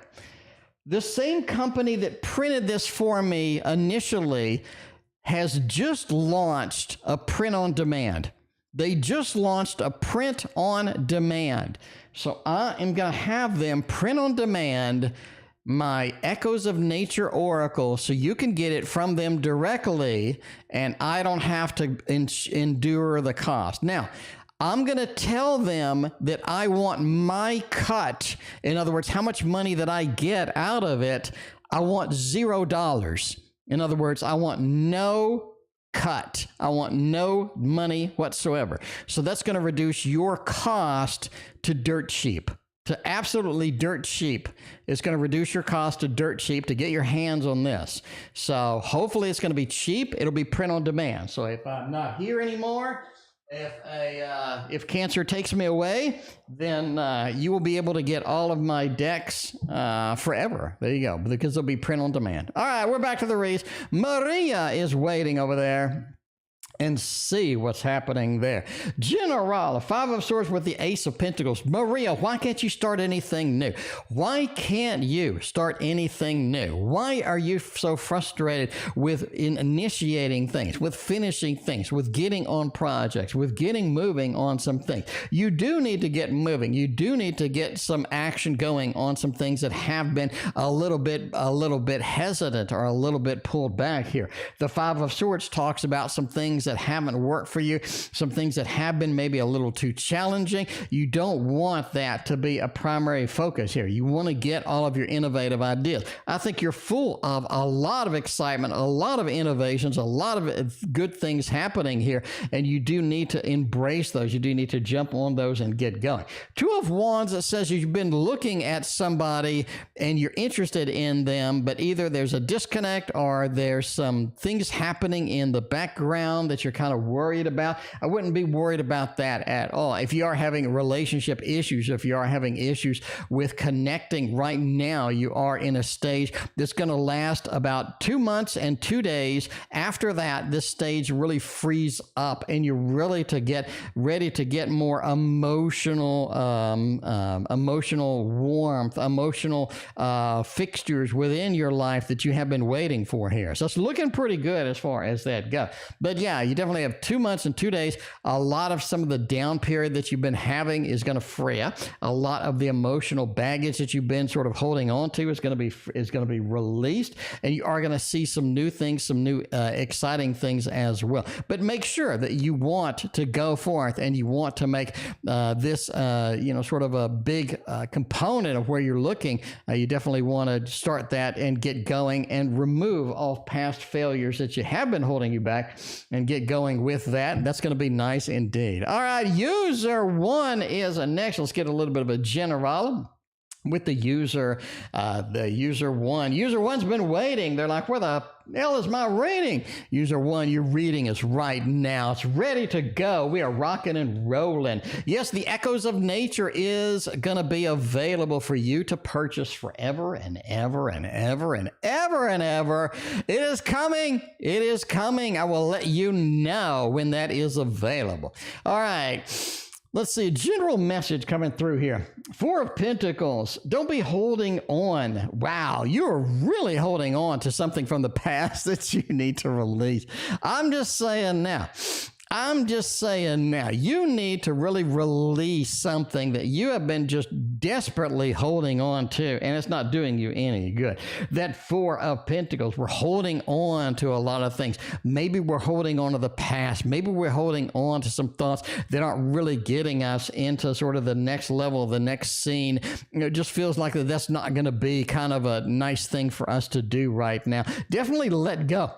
The same company that printed this for me initially has just launched a print on demand. They just launched a print on demand. So I am going to have them print on demand my Echoes of Nature Oracle so you can get it from them directly and I don't have to endure the cost. Now, I'm going to tell them that I want my cut. In other words, how much money that I get out of it, I want $0. In other words, I want no cut. I want no money whatsoever. So that's going to reduce your cost to dirt cheap. To absolutely dirt cheap. It's going to reduce your cost to dirt cheap to get your hands on this. So hopefully it's going to be cheap. It'll be print on demand. So if I'm not here anymore, if cancer takes me away, then you will be able to get all of my decks forever. There you go, because they'll be print on demand. All right, we're back to the reads. Maria is waiting over there. And see what's happening there. General, 5 of Swords with the Ace of Pentacles. Maria, why can't you start anything new? Why can't you start anything new? Why are you so frustrated with initiating things, with finishing things, with getting on projects, with getting moving on some things? You do need to get moving. You do need to get some action going on some things that have been a little bit hesitant or a little bit pulled back here. The 5 of Swords talks about some things that haven't worked for you, some things that have been maybe a little too challenging. You don't want that to be a primary focus here. You want to get all of your innovative ideas. I think you're full of a lot of excitement, a lot of innovations, a lot of good things happening here, and you do need to embrace those. You do need to jump on those and get going. 2 of Wands, that says you've been looking at somebody and you're interested in them, but either there's a disconnect or there's some things happening in the background that you're kind of worried about. I wouldn't be worried about that at all. If you are having relationship issues, if you are having issues with connecting right now, you are in a stage that's going to last about 2 months and 2 days. After that, this stage really frees up and you're really ready to get more emotional warmth, emotional fixtures within your life that you have been waiting for here. So it's looking pretty good as far as that goes. But yeah, you definitely have 2 months and 2 days. A lot of some of the down period that you've been having is going to free up. A lot of the emotional baggage that you've been sort of holding on to is going to be released, and you are going to see some new things, some new exciting things as well. But make sure that you want to go forth and you want to make this sort of a big component of where you're looking. You definitely want to start that and get going and remove all past failures that you have been holding you back and get going with that. That's going to be nice indeed. All right, user 1 is next. Let's get a little bit of a general with the user 1. User 1's been waiting. They're like, where the hell is my reading? User 1, your reading is right now. It's ready to go. We are rocking and rolling. Yes, the Echoes of Nature is going to be available for you to purchase forever and ever and ever and ever and ever. It is coming. It is coming. I will let you know when that is available. All right. Let's see, a general message coming through here. 4 of Pentacles. Don't be holding on. Wow, you're really holding on to something from the past that you need to release. I'm just saying now. I'm just saying now, you need to really release something that you have been just desperately holding on to, and it's not doing you any good. That Four of Pentacles, we're holding on to a lot of things. Maybe we're holding on to the past. Maybe we're holding on to some thoughts that aren't really getting us into sort of the next level, the next scene. It just feels like that's not going to be kind of a nice thing for us to do right now. Definitely let go.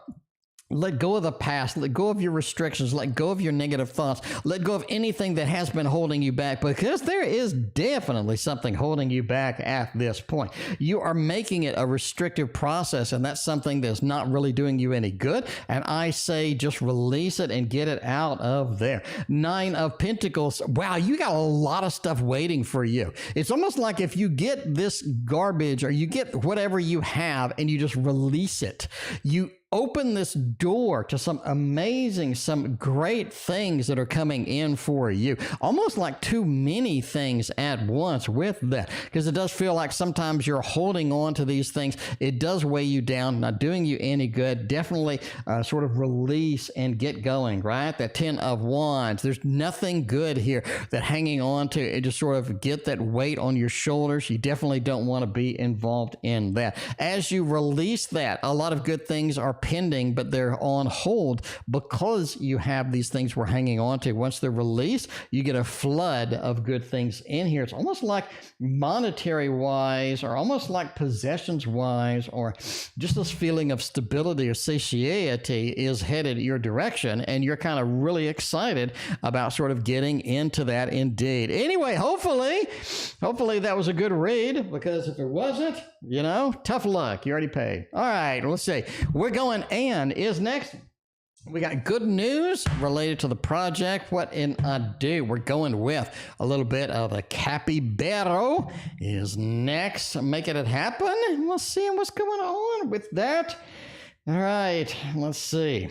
Let go of the past. Let go of your restrictions. Let go of your negative thoughts. Let go of anything that has been holding you back, because there is definitely something holding you back at this point. You are making it a restrictive process, and that's something that's not really doing you any good. And I say just release it and get it out of there. Nine of Pentacles. Wow, you got a lot of stuff waiting for you. It's almost like if you get this garbage or you get whatever you have and you just release it, you open this door to some amazing, some great things that are coming in for you. Almost like too many things at once with that, because it does feel like sometimes you're holding on to these things. It does weigh you down, not doing you any good. Definitely sort of release and get going, right? That 10 of Wands. There's nothing good here that hanging on to. It just sort of get that weight on your shoulders. You definitely don't want to be involved in that. As you release that, a lot of good things are pending, but they're on hold because you have these things we're hanging on to. Once they're released, you get a flood of good things in here. It's almost like monetary wise, or almost like possessions wise, or just this feeling of stability or satiety is headed your direction, and you're kind of really excited about sort of getting into that indeed. Anyway, hopefully that was a good read, because if it wasn't, you know, tough luck. You already paid. All right, let's see. We're going Anne is next. We got good news related to the project. What in I do? We're going with a little bit of a capybara is next. Making it happen. We'll see what's going on with that. All right, let's see.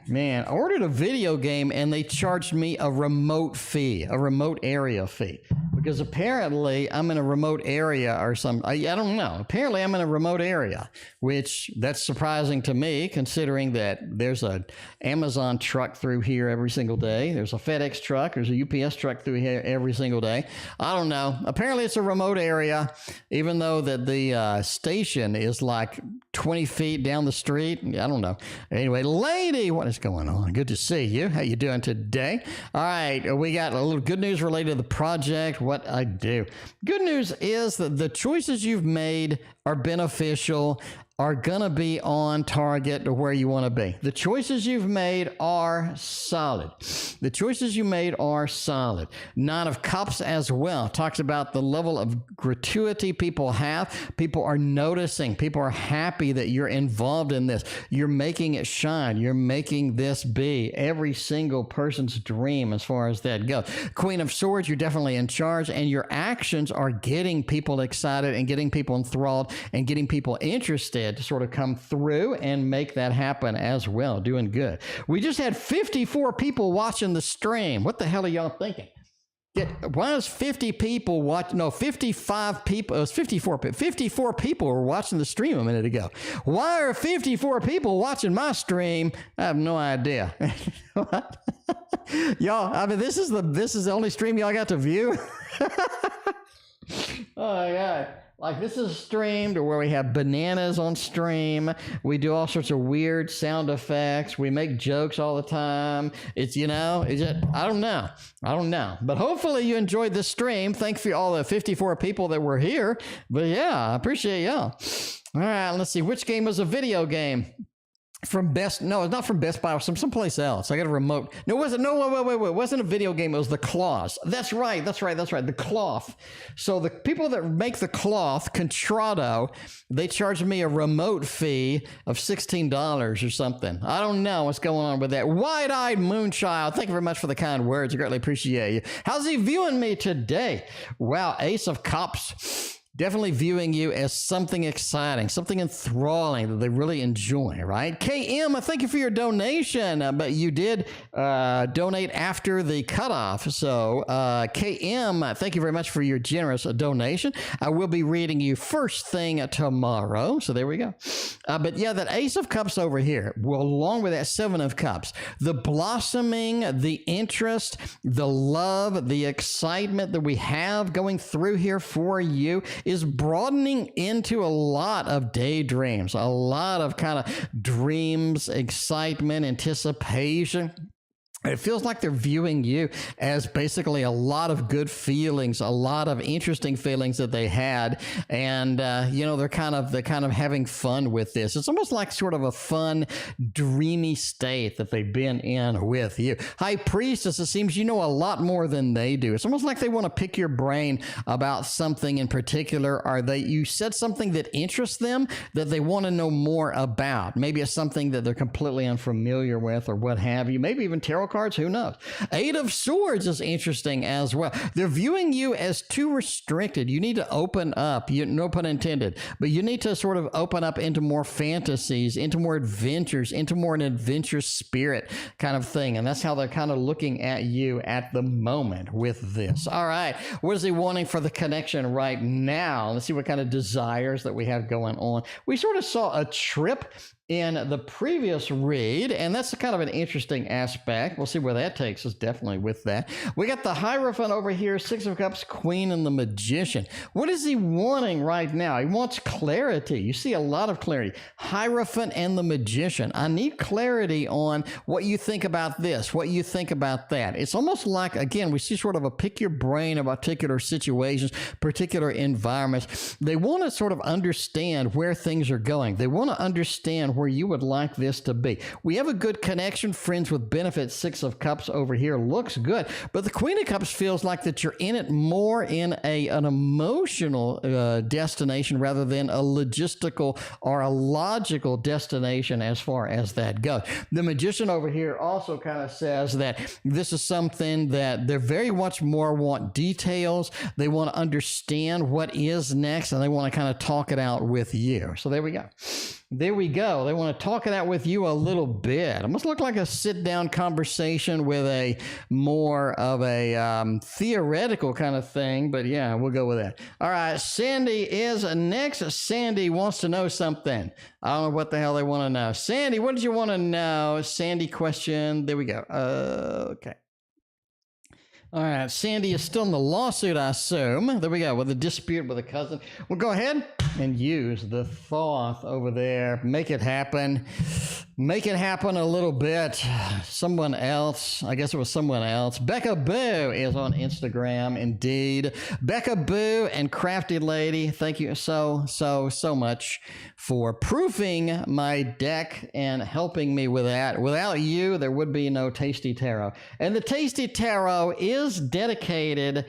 Man, I ordered a video game and they charged me a remote fee, a remote area fee. Because apparently I'm in a remote area or something. I don't know. Apparently I'm in a remote area, which that's surprising to me, considering that there's a Amazon truck through here every single day. There's a FedEx truck. There's a UPS truck through here every single day. I don't know. Apparently it's a remote area, even though that the station is like 20 feet down the street. I don't know. Anyway, lady, what is going on? Good to see you. How you doing today? All right, we got a little good news related to the project. What I do. Good news is that the choices you've made are beneficial, are going to be on target to where you want to be. The choices you've made are solid. The choices you made are solid. Nine of Cups as well talks about the level of gratuity people have. People are noticing. People are happy that you're involved in this. You're making it shine. You're making this be every single person's dream as far as that goes. Queen of Swords, you're definitely in charge, and your actions are getting people excited and getting people enthralled and getting people interested to sort of come through and make that happen as well. Doing good. We just had 54 people watching the stream. What the hell are y'all thinking? Why is 50 people watch? No, 55 people. It was 54. 54 people were watching the stream a minute ago. Why are 54 people watching my stream? I have no idea. What? Y'all, I mean, this is the only stream y'all got to view. Oh my God. Like, this is streamed where we have bananas on stream. We do all sorts of weird sound effects. We make jokes all the time. It's, you know, I don't know. But hopefully you enjoyed this stream. Thanks for all the 54 people that were here. But yeah, I appreciate y'all. All right, let's see. Which game was a video game? From Best, no, it's not from Best Buy, from someplace else. I got a remote. No, it wasn't. No, wait. It wasn't a video game. It was the cloth. That's right. The cloth. So the people that make the cloth, Contrado, they charged me a remote fee of $16 or something. I don't know what's going on with that. Wide-eyed Moonchild, thank you very much for the kind words. I greatly appreciate you. How's he viewing me today? Wow, Ace of Cups. Definitely viewing you as something exciting, something enthralling that they really enjoy, right? KM, thank you for your donation, but you did donate after the cutoff. So KM, thank you very much for your generous donation. I will be reading you first thing tomorrow. So there we go. But yeah, that Ace of Cups over here, well, along with that Seven of Cups, the blossoming, the interest, the love, the excitement that we have going through here for you is broadening into a lot of daydreams, a lot of kind of dreams, excitement, anticipation. It feels like they're viewing you as basically a lot of good feelings, a lot of interesting feelings that they had, and you know, they're kind of having fun with this. It's almost like sort of a fun, dreamy state that they've been in with you. High Priestess, it seems you know a lot more than they do. It's almost like they want to pick your brain about something in particular. You said something that interests them that they want to know more about. Maybe it's something that they're completely unfamiliar with, or what have you. Maybe even tarot cards, who knows? Eight of Swords is interesting as well. They're viewing you as too restricted. You need to open up, no pun intended, but you need to sort of open up into more fantasies, into more adventures, into more an adventure spirit kind of thing. And that's how they're kind of looking at you at the moment with this. All right, what is he wanting for the connection right now? Let's see what kind of desires that we have going on. We sort of saw a trip in the previous read, and that's kind of an interesting aspect. We'll see where that takes us, definitely with that. We got the Hierophant over here, Six of Cups, Queen, and the Magician. What is he wanting right now? He wants clarity. You see a lot of clarity. Hierophant and the Magician. I need clarity on what you think about this, what you think about that. It's almost like, again, we see sort of a pick your brain about particular situations, particular environments. They want to sort of understand where things are going. They want to understand where you would like this to be. We have a good connection, friends with benefits. Six of Cups over here looks good, but the Queen of Cups feels like that you're in it more in an emotional destination rather than a logistical or a logical destination as far as that goes. The Magician over here also kind of says that this is something that they're very much more want details. They want to understand what is next, and they want to kind of talk it out with you. So there we go. There we go. They want to talk it out with you a little bit. It must look like a sit-down conversation with a more of a theoretical kind of thing, but yeah, we'll go with that. All right, Sandy is next. Sandy wants to know something. I don't know what the hell they want to know. Sandy, what did you want to know? Sandy question. There we go. Okay. All right, Sandy is still in the lawsuit, I assume. There we go, with a dispute with a cousin. We'll go ahead and use the Thoth over there. Make it happen. Make it happen a little bit. Someone else. I guess it was someone else. BecaBoo is on Instagram, indeed. BecaBoo and Crafty Lady, thank you so much for proofing my deck and helping me with that. Without you, there would be no Tasty Tarot. And the Tasty Tarot is dedicated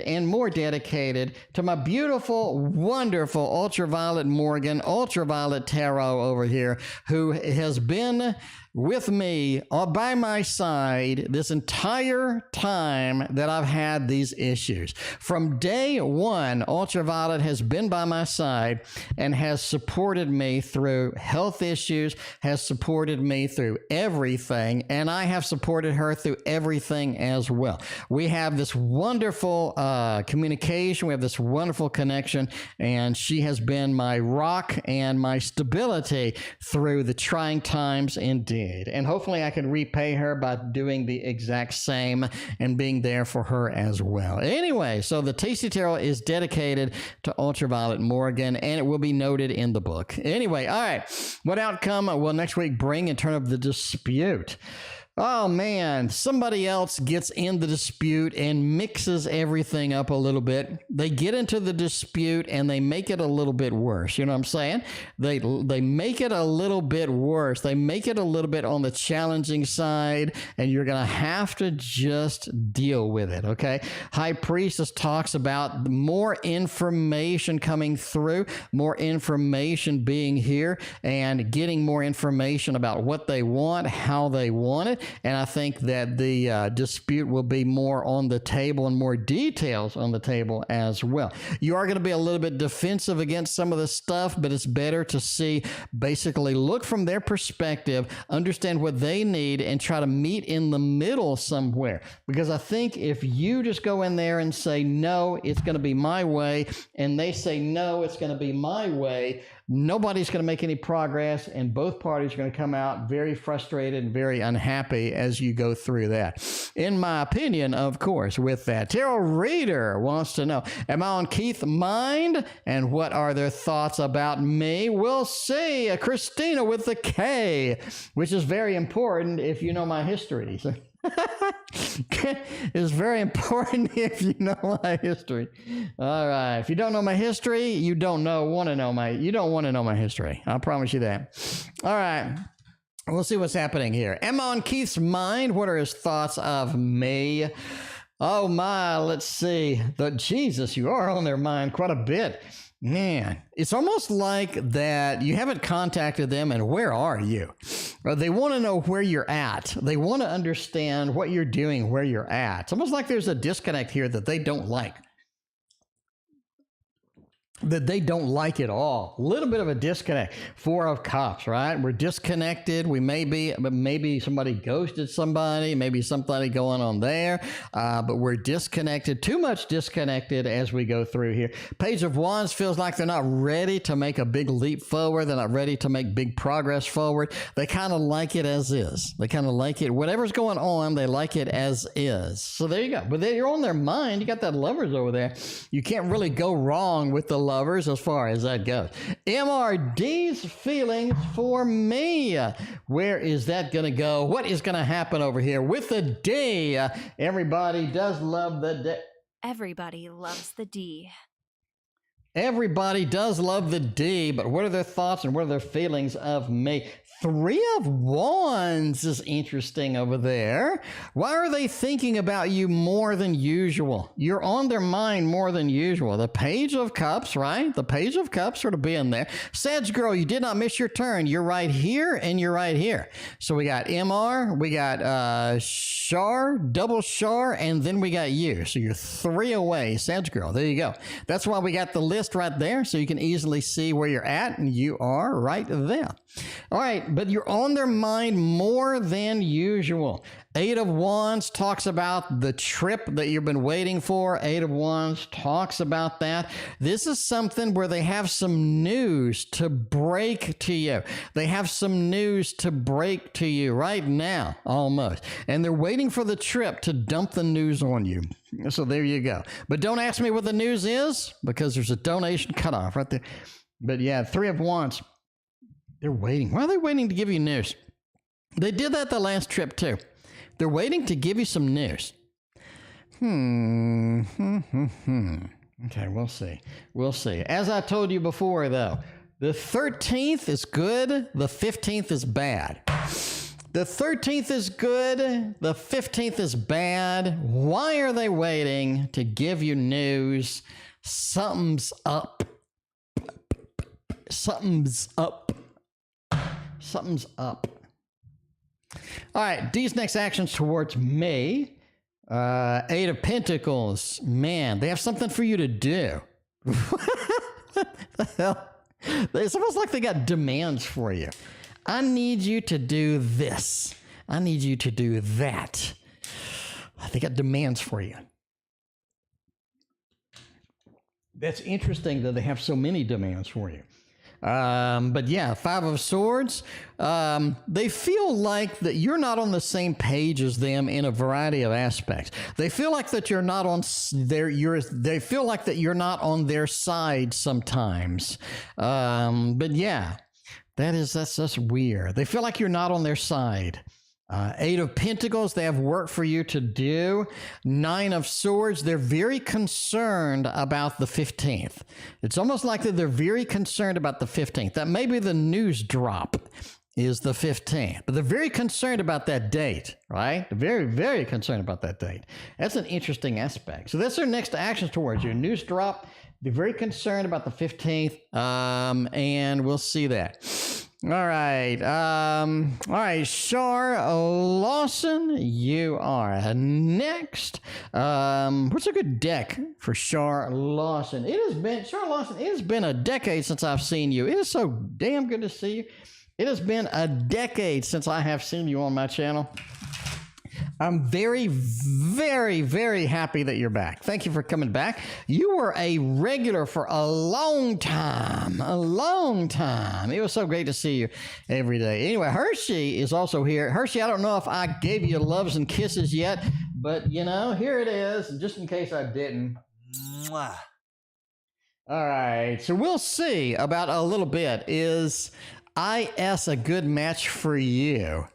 and more dedicated to my beautiful, wonderful Ultraviolet Morgan, Ultraviolet Tarot over here, who has been with me or by my side this entire time that I've had these issues. From day one, Ultraviolet has been by my side and has supported me through health issues, has supported me through everything, and I have supported her through everything as well. We have this wonderful communication, we have this wonderful connection, and she has been my rock and my stability through the trying times indeed. And hopefully I can repay her by doing the exact same and being there for her as well. Anyway, so the Tasty Tarot is dedicated to Ultraviolet Morgan, and it will be noted in the book. Anyway, all right. What outcome will next week bring in terms of the dispute? Oh man, somebody else gets in the dispute and mixes everything up a little bit. They get into the dispute and they make it a little bit worse. You know what I'm saying? They make it a little bit worse. They make it a little bit on the challenging side, and you're going to have to just deal with it, okay? High Priestess talks about more information coming through, more information being here, and getting more information about what they want, how they want it. And I think that the dispute will be more on the table and more details on the table as well. You are going to be a little bit defensive against some of the stuff, but it's better to see, basically look from their perspective, understand what they need, and try to meet in the middle somewhere. Because I think if you just go in there and say, no, it's going to be my way, and they say, no, it's going to be my way, nobody's going to make any progress, and both parties are going to come out very frustrated and very unhappy as you go through that. In my opinion, of course, with that. Tarot Reader wants to know, am I on Keith's mind? And what are their thoughts about me? We'll see. Christina with the K, which is very important if you know my history. So it's very important if you know my history. All right. If you don't know my history, you don't want to know my history. I'll promise you that. All right. We'll see what's happening here. Am I on Keith's mind? What are his thoughts of me? Oh my, let's see. Jesus, you are on their mind quite a bit. Man, it's almost like that you haven't contacted them, and where are you? They want to know where you're at. They want to understand what you're doing, where you're at. It's almost like there's a disconnect here that they don't like. That they don't like at all. A little bit of a disconnect. 4 of Cups, right? We're disconnected. We maybe somebody ghosted somebody, maybe something going on there, but we're disconnected, too much disconnected as we go through here. Page of Wands feels like they're not ready to make a big leap forward. They're not ready to make big progress forward. They kind of like it as is. They kind of like it. Whatever's going on, they like it as is. So there you go. But you're on their mind. You got that Lovers over there. You can't really go wrong with the Lovers as far as that goes. MRD's feelings for me. Where is that going to go? What is going to happen over here with the D? Everybody does love the D. Everybody loves the D. Everybody does love the D, but what are their thoughts and what are their feelings of me? 3 of Wands is interesting over there. Why are they thinking about you more than usual? You're on their mind more than usual. The Page of Cups, right? The Page of Cups sort of being there. Saggirl, you did not miss your turn. You're right here and you're right here. So we got MR, we got Shar, double Shar, and then we got you. So you're 3 away, Saggirl. There you go. That's why we got the list right there, so you can easily see where you're at, and you are right there. All right. But you're on their mind more than usual. 8 of Wands talks about the trip that you've been waiting for. 8 of Wands talks about that. This is something where they have some news to break to you. They have some news to break to you right now, almost. And they're waiting for the trip to dump the news on you. So there you go. But don't ask me what the news is, because there's a donation cutoff right there. But yeah, 3 of Wands. They're waiting. Why are they waiting to give you news? They did that the last trip, too. They're waiting to give you some news. Okay, we'll see. We'll see. As I told you before, though, the 13th is good. The 15th is bad. The 13th is good. The 15th is bad. Why are they waiting to give you news? Something's up. Something's up. Something's up. All right, these next actions towards me. 8 of Pentacles. Man, they have something for you to do. What the hell? It's almost like they got demands for you. I need you to do this. I need you to do that. They got demands for you. That's interesting that they have so many demands for you. But yeah, 5 of Swords, they feel like that you're not on the same page as them in a variety of aspects. They feel like that you're not on they feel like that you're not on their side sometimes. But yeah, that's weird. They feel like you're not on their side. 8 of Pentacles, they have work for you to do. 9 of Swords, they're very concerned about the 15th. It's almost like that they're very concerned about the 15th. That may be the news drop is the 15th. But they're very concerned about that date, right? They're very, very concerned about that date. That's an interesting aspect. So that's their next action towards you. News drop, they're very concerned about the 15th, and we'll see that. All right. Shar Lawson, you are next. What's a good deck for Shar Lawson? Shar Lawson, it has been a decade since I've seen you. It is so damn good to see you. It has been a decade since I have seen you on my channel. I'm very, very, very happy that you're back. Thank you for coming back. You were a regular for a long time. A long time. It was so great to see you every day. Anyway, Hershey is also here. Hershey, I don't know if I gave you loves and kisses yet, but, you know, here it is, just in case I didn't. Mwah. All right, so we'll see about a little bit. Is IS a good match for you?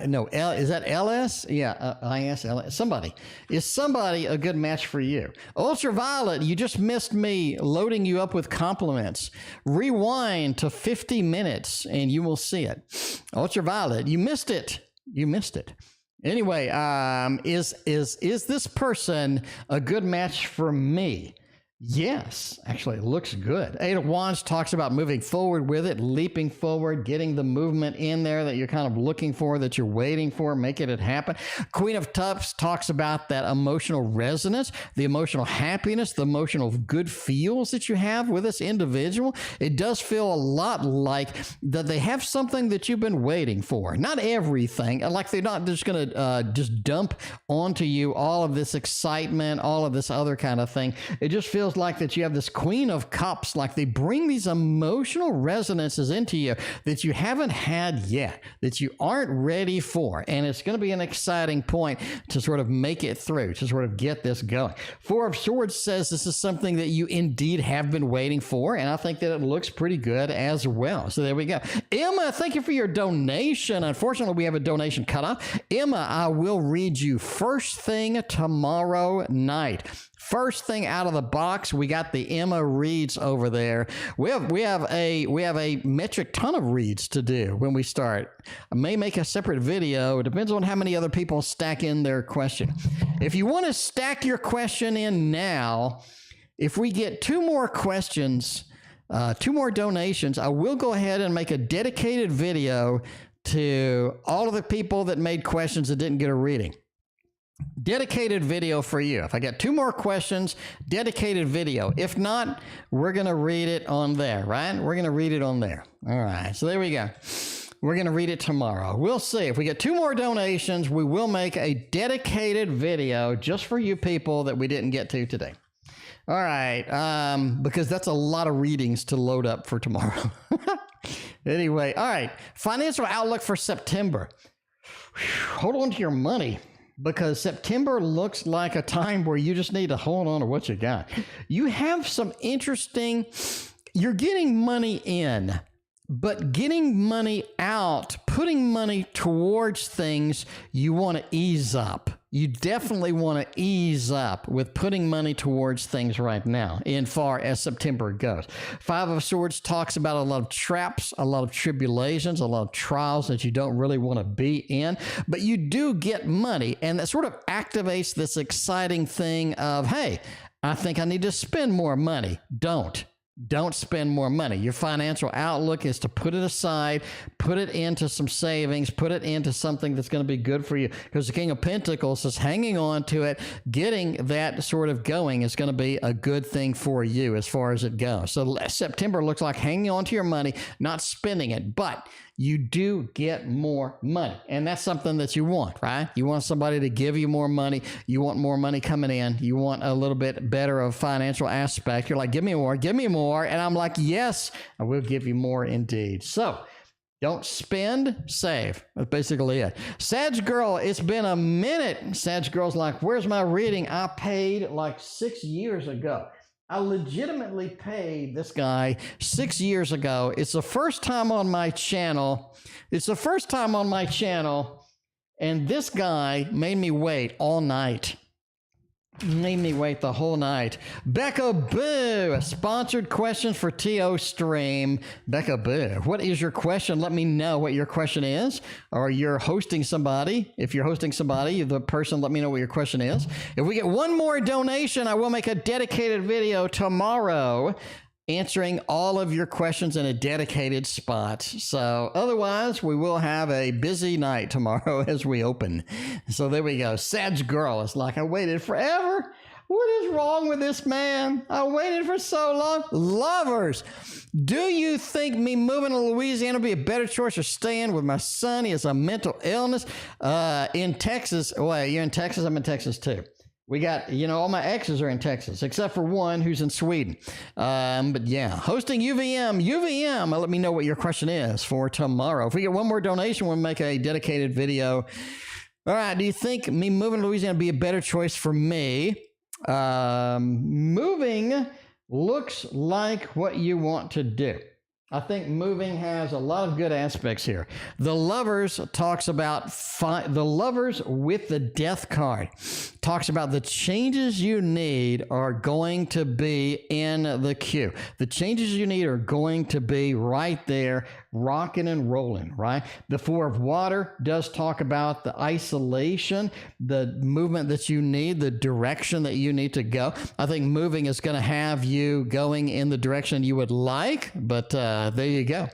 No, is that LS? Yeah, IS, LS. Somebody. Is somebody a good match for you? Ultraviolet, you just missed me loading you up with compliments. Rewind to 50 minutes and you will see it. Ultraviolet, you missed it. You missed it. Anyway, is this person a good match for me? Yes, actually, it looks good. Eight of Wands talks about moving forward with it, leaping forward, getting the movement in there that you're kind of looking for, that you're waiting for, making it happen. Queen of Cups talks about that emotional resonance, the emotional happiness, the emotional good feels that you have with this individual. It does feel a lot like that they have something that you've been waiting for. Not everything, like they're not just going to just dump onto you all of this excitement, all of this other kind of thing. It just feels like that you have this Queen of Cups, like they bring these emotional resonances into you that you haven't had yet, that you aren't ready for. And it's going to be an exciting point to sort of make it through, to sort of get this going. Four of Swords says this is something that you indeed have been waiting for. And I think that it looks pretty good as well. So there we go. Emma, thank you for your donation. Unfortunately, we have a donation cutoff. Emma, I will read you first thing tomorrow night. First thing out of the box, we got the Emma reads over there. We have a metric ton of reads to do when we start. I may make a separate video. It depends on how many other people stack in their question. If you want to stack your question in now, if we get 2 more questions, 2 more donations, I will go ahead and make a dedicated video to all of the people that made questions that didn't get a reading. Dedicated video for you. If I get 2 more questions, dedicated video. If not, we're going to read it on there, right? We're going to read it on there. All right. So there we go. We're going to read it tomorrow. We'll see. If we get 2 more donations, we will make a dedicated video just for you people that we didn't get to today. All right. Because that's a lot of readings to load up for tomorrow. Anyway. All right. Financial outlook for September. Hold on to your money. Because September looks like a time where you just need to hold on to what you got. You have some interesting, you're getting money in, but getting money out, putting money towards things, you want to ease up. You definitely want to ease up with putting money towards things right now, in far as September goes. 5 of Swords talks about a lot of traps, a lot of tribulations, a lot of trials that you don't really want to be in, but you do get money, and that sort of activates this exciting thing of, hey, I think I need to spend more money. Don't spend more money. Your financial outlook is to put it aside, put it into some savings, put it into something that's going to be good for you. Because the King of Pentacles is hanging on to it, getting that sort of going is going to be a good thing for you as far as it goes. So September looks like hanging on to your money, not spending it, but you do get more money. And that's something that you want, right? You want somebody to give you more money. You want more money coming in. You want a little bit better of financial aspect. You're like, give me more, give me more. And I'm like, yes, I will give you more indeed. So don't spend, save. That's basically it. Saggirl, it's been a minute. Saggirl's like, where's my reading? I paid like 6 years ago. I legitimately paid this guy 6 years ago. It's the first time on my channel. And this guy made me wait all night. Made me wait the whole night. BecaBoo, sponsored questions for TO stream. BecaBoo, what is your question? Let me know what your question is. Or you're hosting somebody. If you're hosting somebody, the person, let me know what your question is. If we get 1 more donation, I will make a dedicated video tomorrow answering all of your questions in a dedicated spot. So otherwise, we will have a busy night tomorrow as we open. So there we go. Saggirl is like, I waited forever. What is wrong with this man? I waited for so long. Lovers, do you think me moving to Louisiana would be a better choice or staying with my son? He has a mental illness in Texas. Wait, you're in Texas? I'm in Texas too. We got, all my exes are in Texas, except for one who's in Sweden. But yeah, hosting UVM, let me know what your question is for tomorrow. If we get one more donation, we'll make a dedicated video. All right, do you think me moving to Louisiana would be a better choice for me? Moving looks like what you want to do. I think moving has a lot of good aspects here. The Lovers talks about the Lovers with the Death card talks about the changes you need are going to be in the queue. The changes you need are going to be right there, rocking and rolling, right? The Four of Water does talk about the isolation, the movement that you need, the direction that you need to go. I think moving is going to have you going in the direction you would like, but there you go.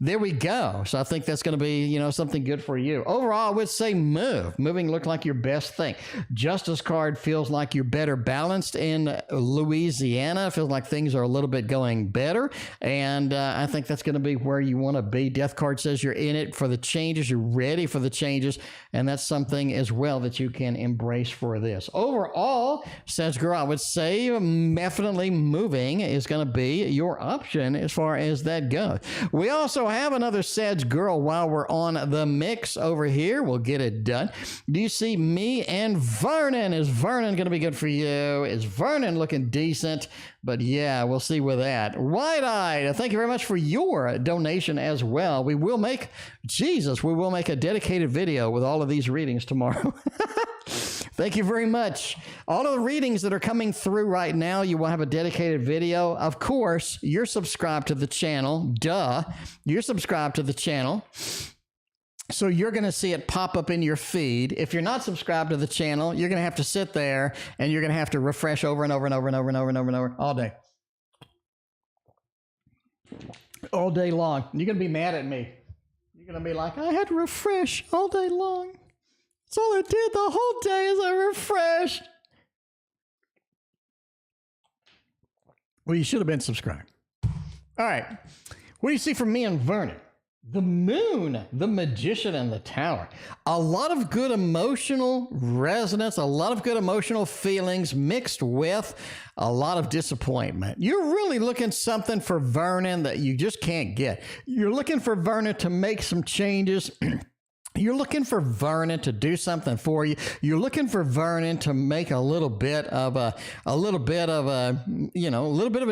There we go. So I think that's going to be, something good for you. Overall, I would say move. Moving looked like your best thing. Justice card feels like you're better balanced in Louisiana. Feels like things are a little bit going better. And I think that's going to be where you want to be. Death card says you're in it for the changes. You're ready for the changes. And that's something as well that you can embrace for this. Overall, says girl, I would say definitely moving is going to be your option as far as that goes. We also have another Sedge girl while we're on the mix over here. We'll get it done. Do you see me and Vernon? Is Vernon going to be good for you? Is Vernon looking decent? But yeah, we'll see with that. Wide-eyed, thank you very much for your donation as well. We will make a dedicated video with all of these readings tomorrow. Thank you very much. All of the readings that are coming through right now, you will have a dedicated video. Of course, you're subscribed to the channel. Duh. You're subscribed to the channel. So you're going to see it pop up in your feed. If you're not subscribed to the channel, you're going to have to sit there and you're going to have to refresh over and over and over and over and over and over and over all day. All day long. You're going to be mad at me. You're going to be like, I had to refresh all day long. That's all I did the whole day is I refreshed. Well, you should have been subscribed. All right. What do you see from me and Vernon? The Moon, the Magician, and the Tower. A lot of good emotional resonance, a lot of good emotional feelings mixed with a lot of disappointment. You're really looking something for Vernon that you just can't get. You're looking for Vernon to make some changes. You're looking for Vernon to do something for you. You're looking for Vernon to make a little bit of a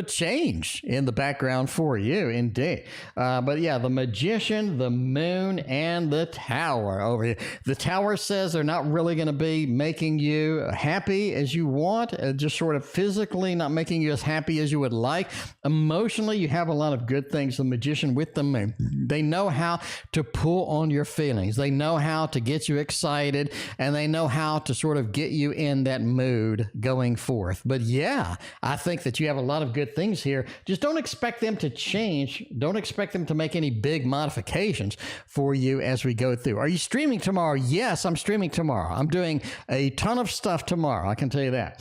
change in the background for you, indeed. But yeah, the Magician, the Moon, and the Tower over here. The Tower says they're not really going to be making you happy as you want, just sort of physically not making you as happy as you would like. Emotionally, you have a lot of good things. The Magician with the Moon. They know how to pull on your feelings. They know how to get you excited, and they know how to sort of get you in that mood going forth. But yeah, I think that you have a lot of good things here. Just don't expect them to change. Don't expect them to make any big modifications for you as we go through. Are you streaming tomorrow? Yes, I'm streaming tomorrow. I'm doing a ton of stuff tomorrow. I can tell you that.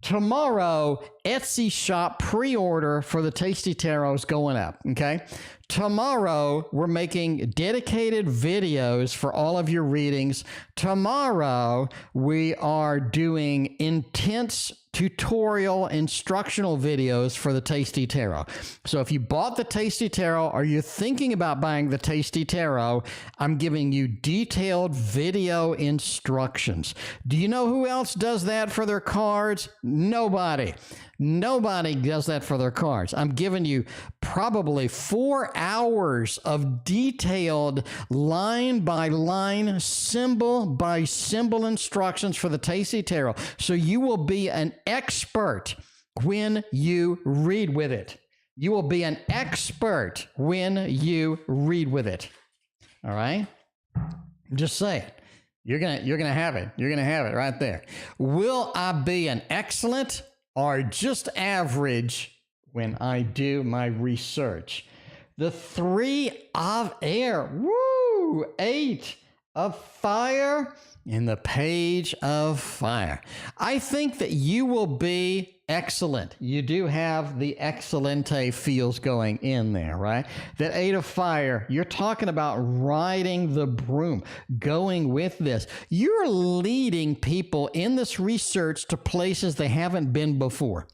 Tomorrow, Etsy shop pre-order for the Tasty Tarot is going up, okay? Tomorrow, we're making dedicated videos for all of your readings. Tomorrow, we are doing intense tutorial instructional videos for the Tasty Tarot. So if you bought the Tasty Tarot or you're thinking about buying the Tasty Tarot, I'm giving you detailed video instructions. Do you know who else does that for their cards? Nobody. Nobody does that for their cards. I'm giving you probably 4 hours of detailed line by line, symbol by symbol instructions for the Tasty Tarot. So you will be an expert when you read with it. You will be an expert when you read with it. All right? Just say it. You're gonna have it. You're gonna have it right there. Will I be an excellent or just average when I do my research? The 3 of air. Woo! 8 of fire and the page of fire. I think that you will be excellent. You do have the excellente feels going in there, right? That 8 of fire, you're talking about riding the broom, going with this. You're leading people in this research to places they haven't been before.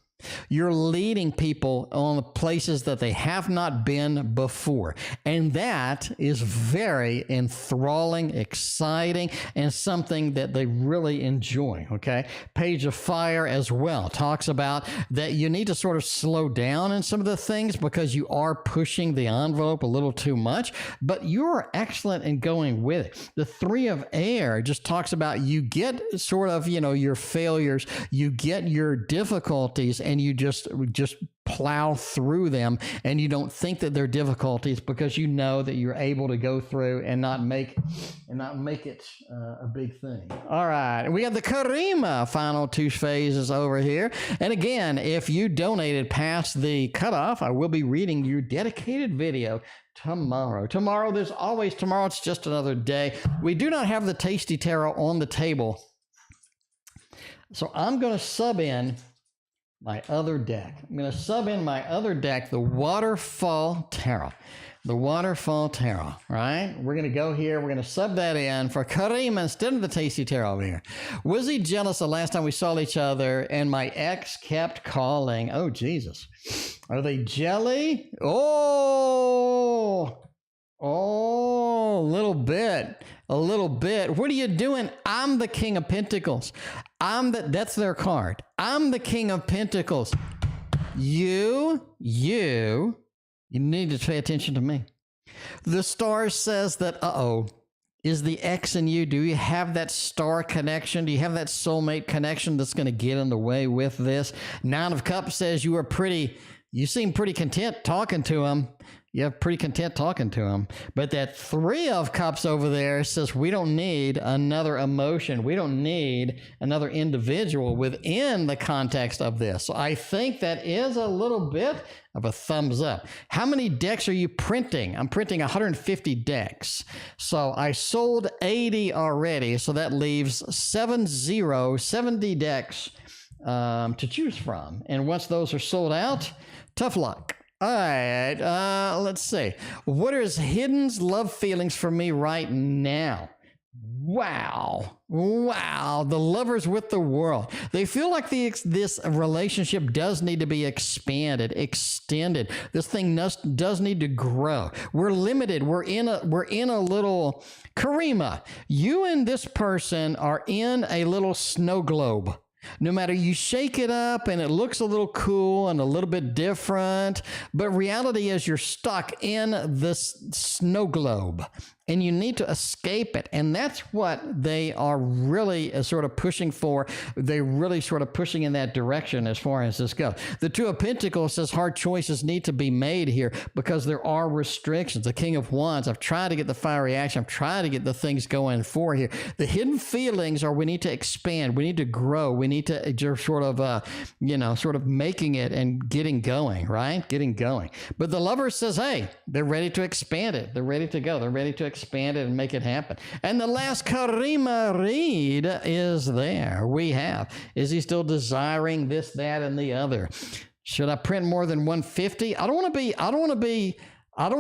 You're leading people on places that they have not been before. And that is very enthralling, exciting, and something that they really enjoy, okay? Page of Fire as well talks about that you need to sort of slow down in some of the things because you are pushing the envelope a little too much, but you're excellent in going with it. The 3 of Air just talks about you get sort of, your failures, you get your difficulties, and you just plow through them, and you don't think that they're difficulties because you know that you're able to go through and not make it a big thing. All right, we have the Karima final 2 phases over here. And again, if you donated past the cutoff, I will be reading your dedicated video tomorrow. Tomorrow, it's just another day. We do not have the Tasty Tarot on the table, so I'm going to sub in my other deck. I'm going to sub in my other deck, the Waterfall Tarot. The Waterfall Tarot, right? We're going to go here. We're going to sub that in for Karima instead of the Tasty Tarot over here. Was he jealous the last time we saw each other and my ex kept calling? Oh, Jesus. Are they jelly? Oh, a little bit. What are you doing? I'm the King of Pentacles. That's their card. I'm the King of Pentacles. You need to pay attention to me. The star says that, is the X in you? Do you have that star connection? Do you have that soulmate connection that's going to get in the way with this? 9 of Cups says you seem pretty content talking to him. You're pretty content talking to him. But that 3 of Cups over there says we don't need another emotion. We don't need another individual within the context of this. So I think that is a little bit of a thumbs up. How many decks are you printing? I'm printing 150 decks. So I sold 80 already. So that leaves 70 decks to choose from. And once those are sold out, tough luck. All right, let's see. What are hidden love feelings for me right now? Wow, the lovers with the world. They feel like this relationship does need to be expanded, extended. This thing does need to grow. We're limited. We're in a little karima. You and this person are in a little snow globe. No matter, you shake it up and it looks a little cool and a little bit different, but reality is you're stuck in this snow globe and you need to escape it. And that's what they are really sort of pushing for. They're really sort of pushing in that direction as far as this goes. The 2 of Pentacles says hard choices need to be made here because there are restrictions. The King of Wands, I've tried to get the fire reaction. I've tried to get the things going for here. The hidden feelings are we need to expand. We need to grow. We need to just sort of making it and getting going, right? Getting going. But the lover says, hey, they're ready to expand it. They're ready to go. They're ready to expand it and make it happen. And the last Karima read is there. Is he still desiring this, that, and the other? Should I print more than 150? I don't want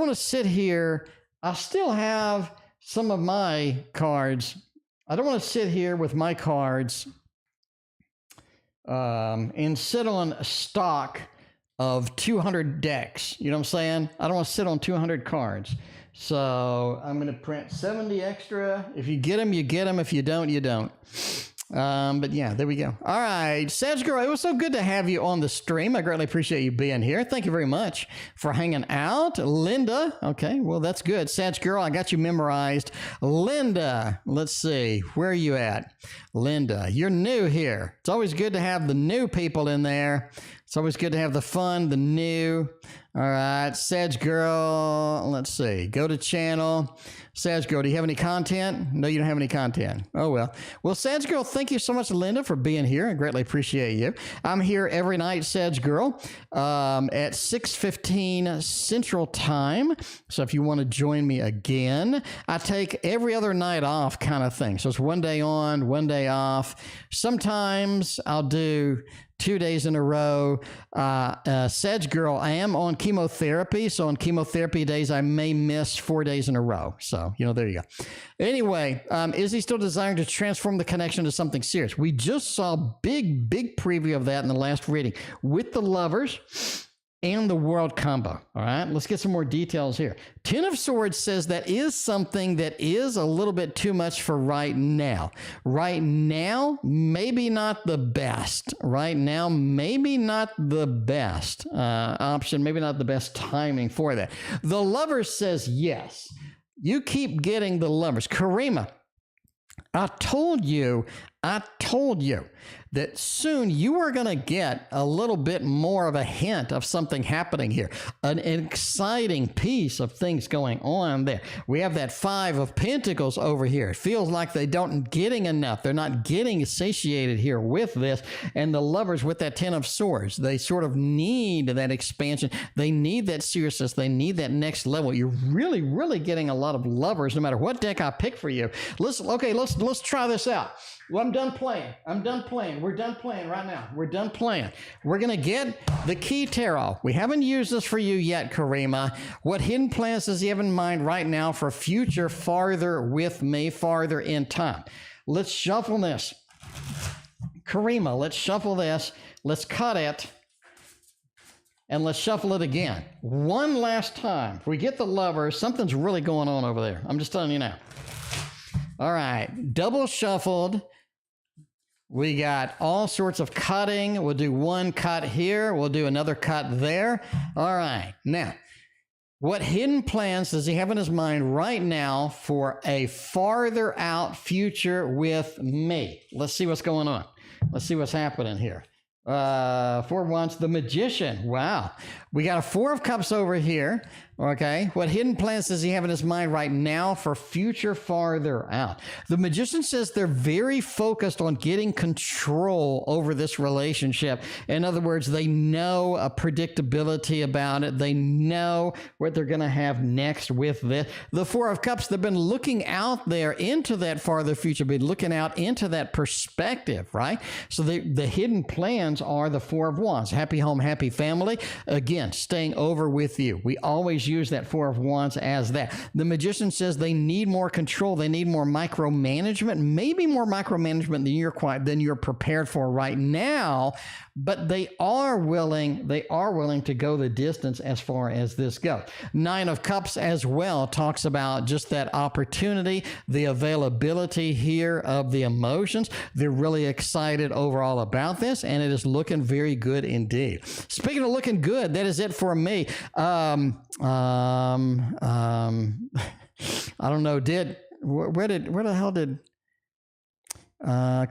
to sit here. I still have some of my cards. I don't want to sit here with my cards and sit on a stock of 200 decks. You know what I'm saying? I don't want to sit on 200 cards. So I'm going to print 70 extra. If you get them, you get them. If you don't, you don't. But yeah, there we go. All right, saggirl, it was so good to have you on the stream. I greatly appreciate you being here. Thank you very much for hanging out. Linda, okay, well, that's good. Saggirl, I got you memorized. Linda, let's see, where are you at? Linda, you're new here. It's always good to have the new people in there. It's always good to have the fun, the new. All right, Sag Girl, let's see. Go to channel. Sag Girl, do you have any content? No, you don't have any content. Oh, well. Well, Sag Girl, thank you so much, Linda, for being here. I greatly appreciate you. I'm here every night, Sag Girl, at 6:15 Central Time. So if you want to join me again, I take every other night off kind of thing. So it's one day on, one day off. Sometimes I'll do 2 days in a row. Sag Girl, I am on chemotherapy. So on chemotherapy days, I may miss 4 days in a row. So, there you go. Anyway, is he still desiring to transform the connection to something serious? We just saw big preview of that in the last reading with the lovers and the world combo. All right, let's get some more details here. Ten of Swords says that is something that is a little bit too much for right now. Right now, maybe not the best. Right now, maybe not the best option, maybe not the best timing for that. The Lovers says yes. You keep getting the Lovers. Karima, I told you that soon you are going to get a little bit more of a hint of something happening here. An exciting piece of things going on there. We have that Five of Pentacles over here. It feels like they don't getting enough. They're not getting satiated here with this. And the Lovers with that Ten of Swords, they sort of need that expansion. They need that seriousness. They need that next level. You're really getting a lot of Lovers no matter what deck I pick for you. Listen, okay, let's try this out. Well, I'm done playing. We're done playing right now. We're done playing. We're going to get the key tarot. We haven't used this for you yet, Karima. What hidden plans does he have in mind right now for future farther with me, farther in time? Let's shuffle this. Karima, let's shuffle this. Let's cut it. And let's shuffle it again. One last time. If we get the Lovers, something's really going on over there. I'm just telling you now. All right. Double shuffled. We got all sorts of cutting. We'll do one cut here. We'll do another cut there. All right. Now, what hidden plans does he have in his mind right now for a farther out future with me? Let's see what's going on. Let's see what's happening here. For once, the Magician. Wow. We got a Four of Cups over here. Okay. What hidden plans does he have in his mind right now for future farther out? The Magician says they're very focused on getting control over this relationship. In other words, they know a predictability about it. They know what they're going to have next with this. The Four of Cups, they've been looking out there into that farther future, been looking out into that perspective, right? So the hidden plans are the Four of Wands. Happy home, happy family. Again, staying over with you. We always use that Four of Wands as that. The Magician says they need more control. They need more micromanagement, maybe more micromanagement than you're prepared for right now, but they are willing to go the distance as far as this goes. Nine of Cups as well talks about just that opportunity, the availability here of the emotions. They're really excited overall about this, and it is looking very good indeed. Speaking of looking good, that is it for me. I don't know. Where the hell did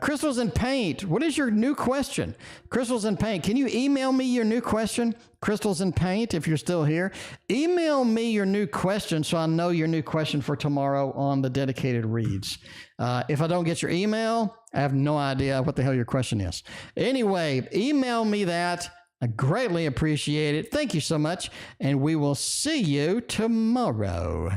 Crystals and Paint? What is your new question? Crystals and Paint. Can you email me your new question? Crystals and Paint, if you're still here, email me your new question so I know your new question for tomorrow on the dedicated reads. If I don't get your email, I have no idea what the hell your question is. Anyway, email me that. I greatly appreciate it. Thank you so much, and we will see you tomorrow.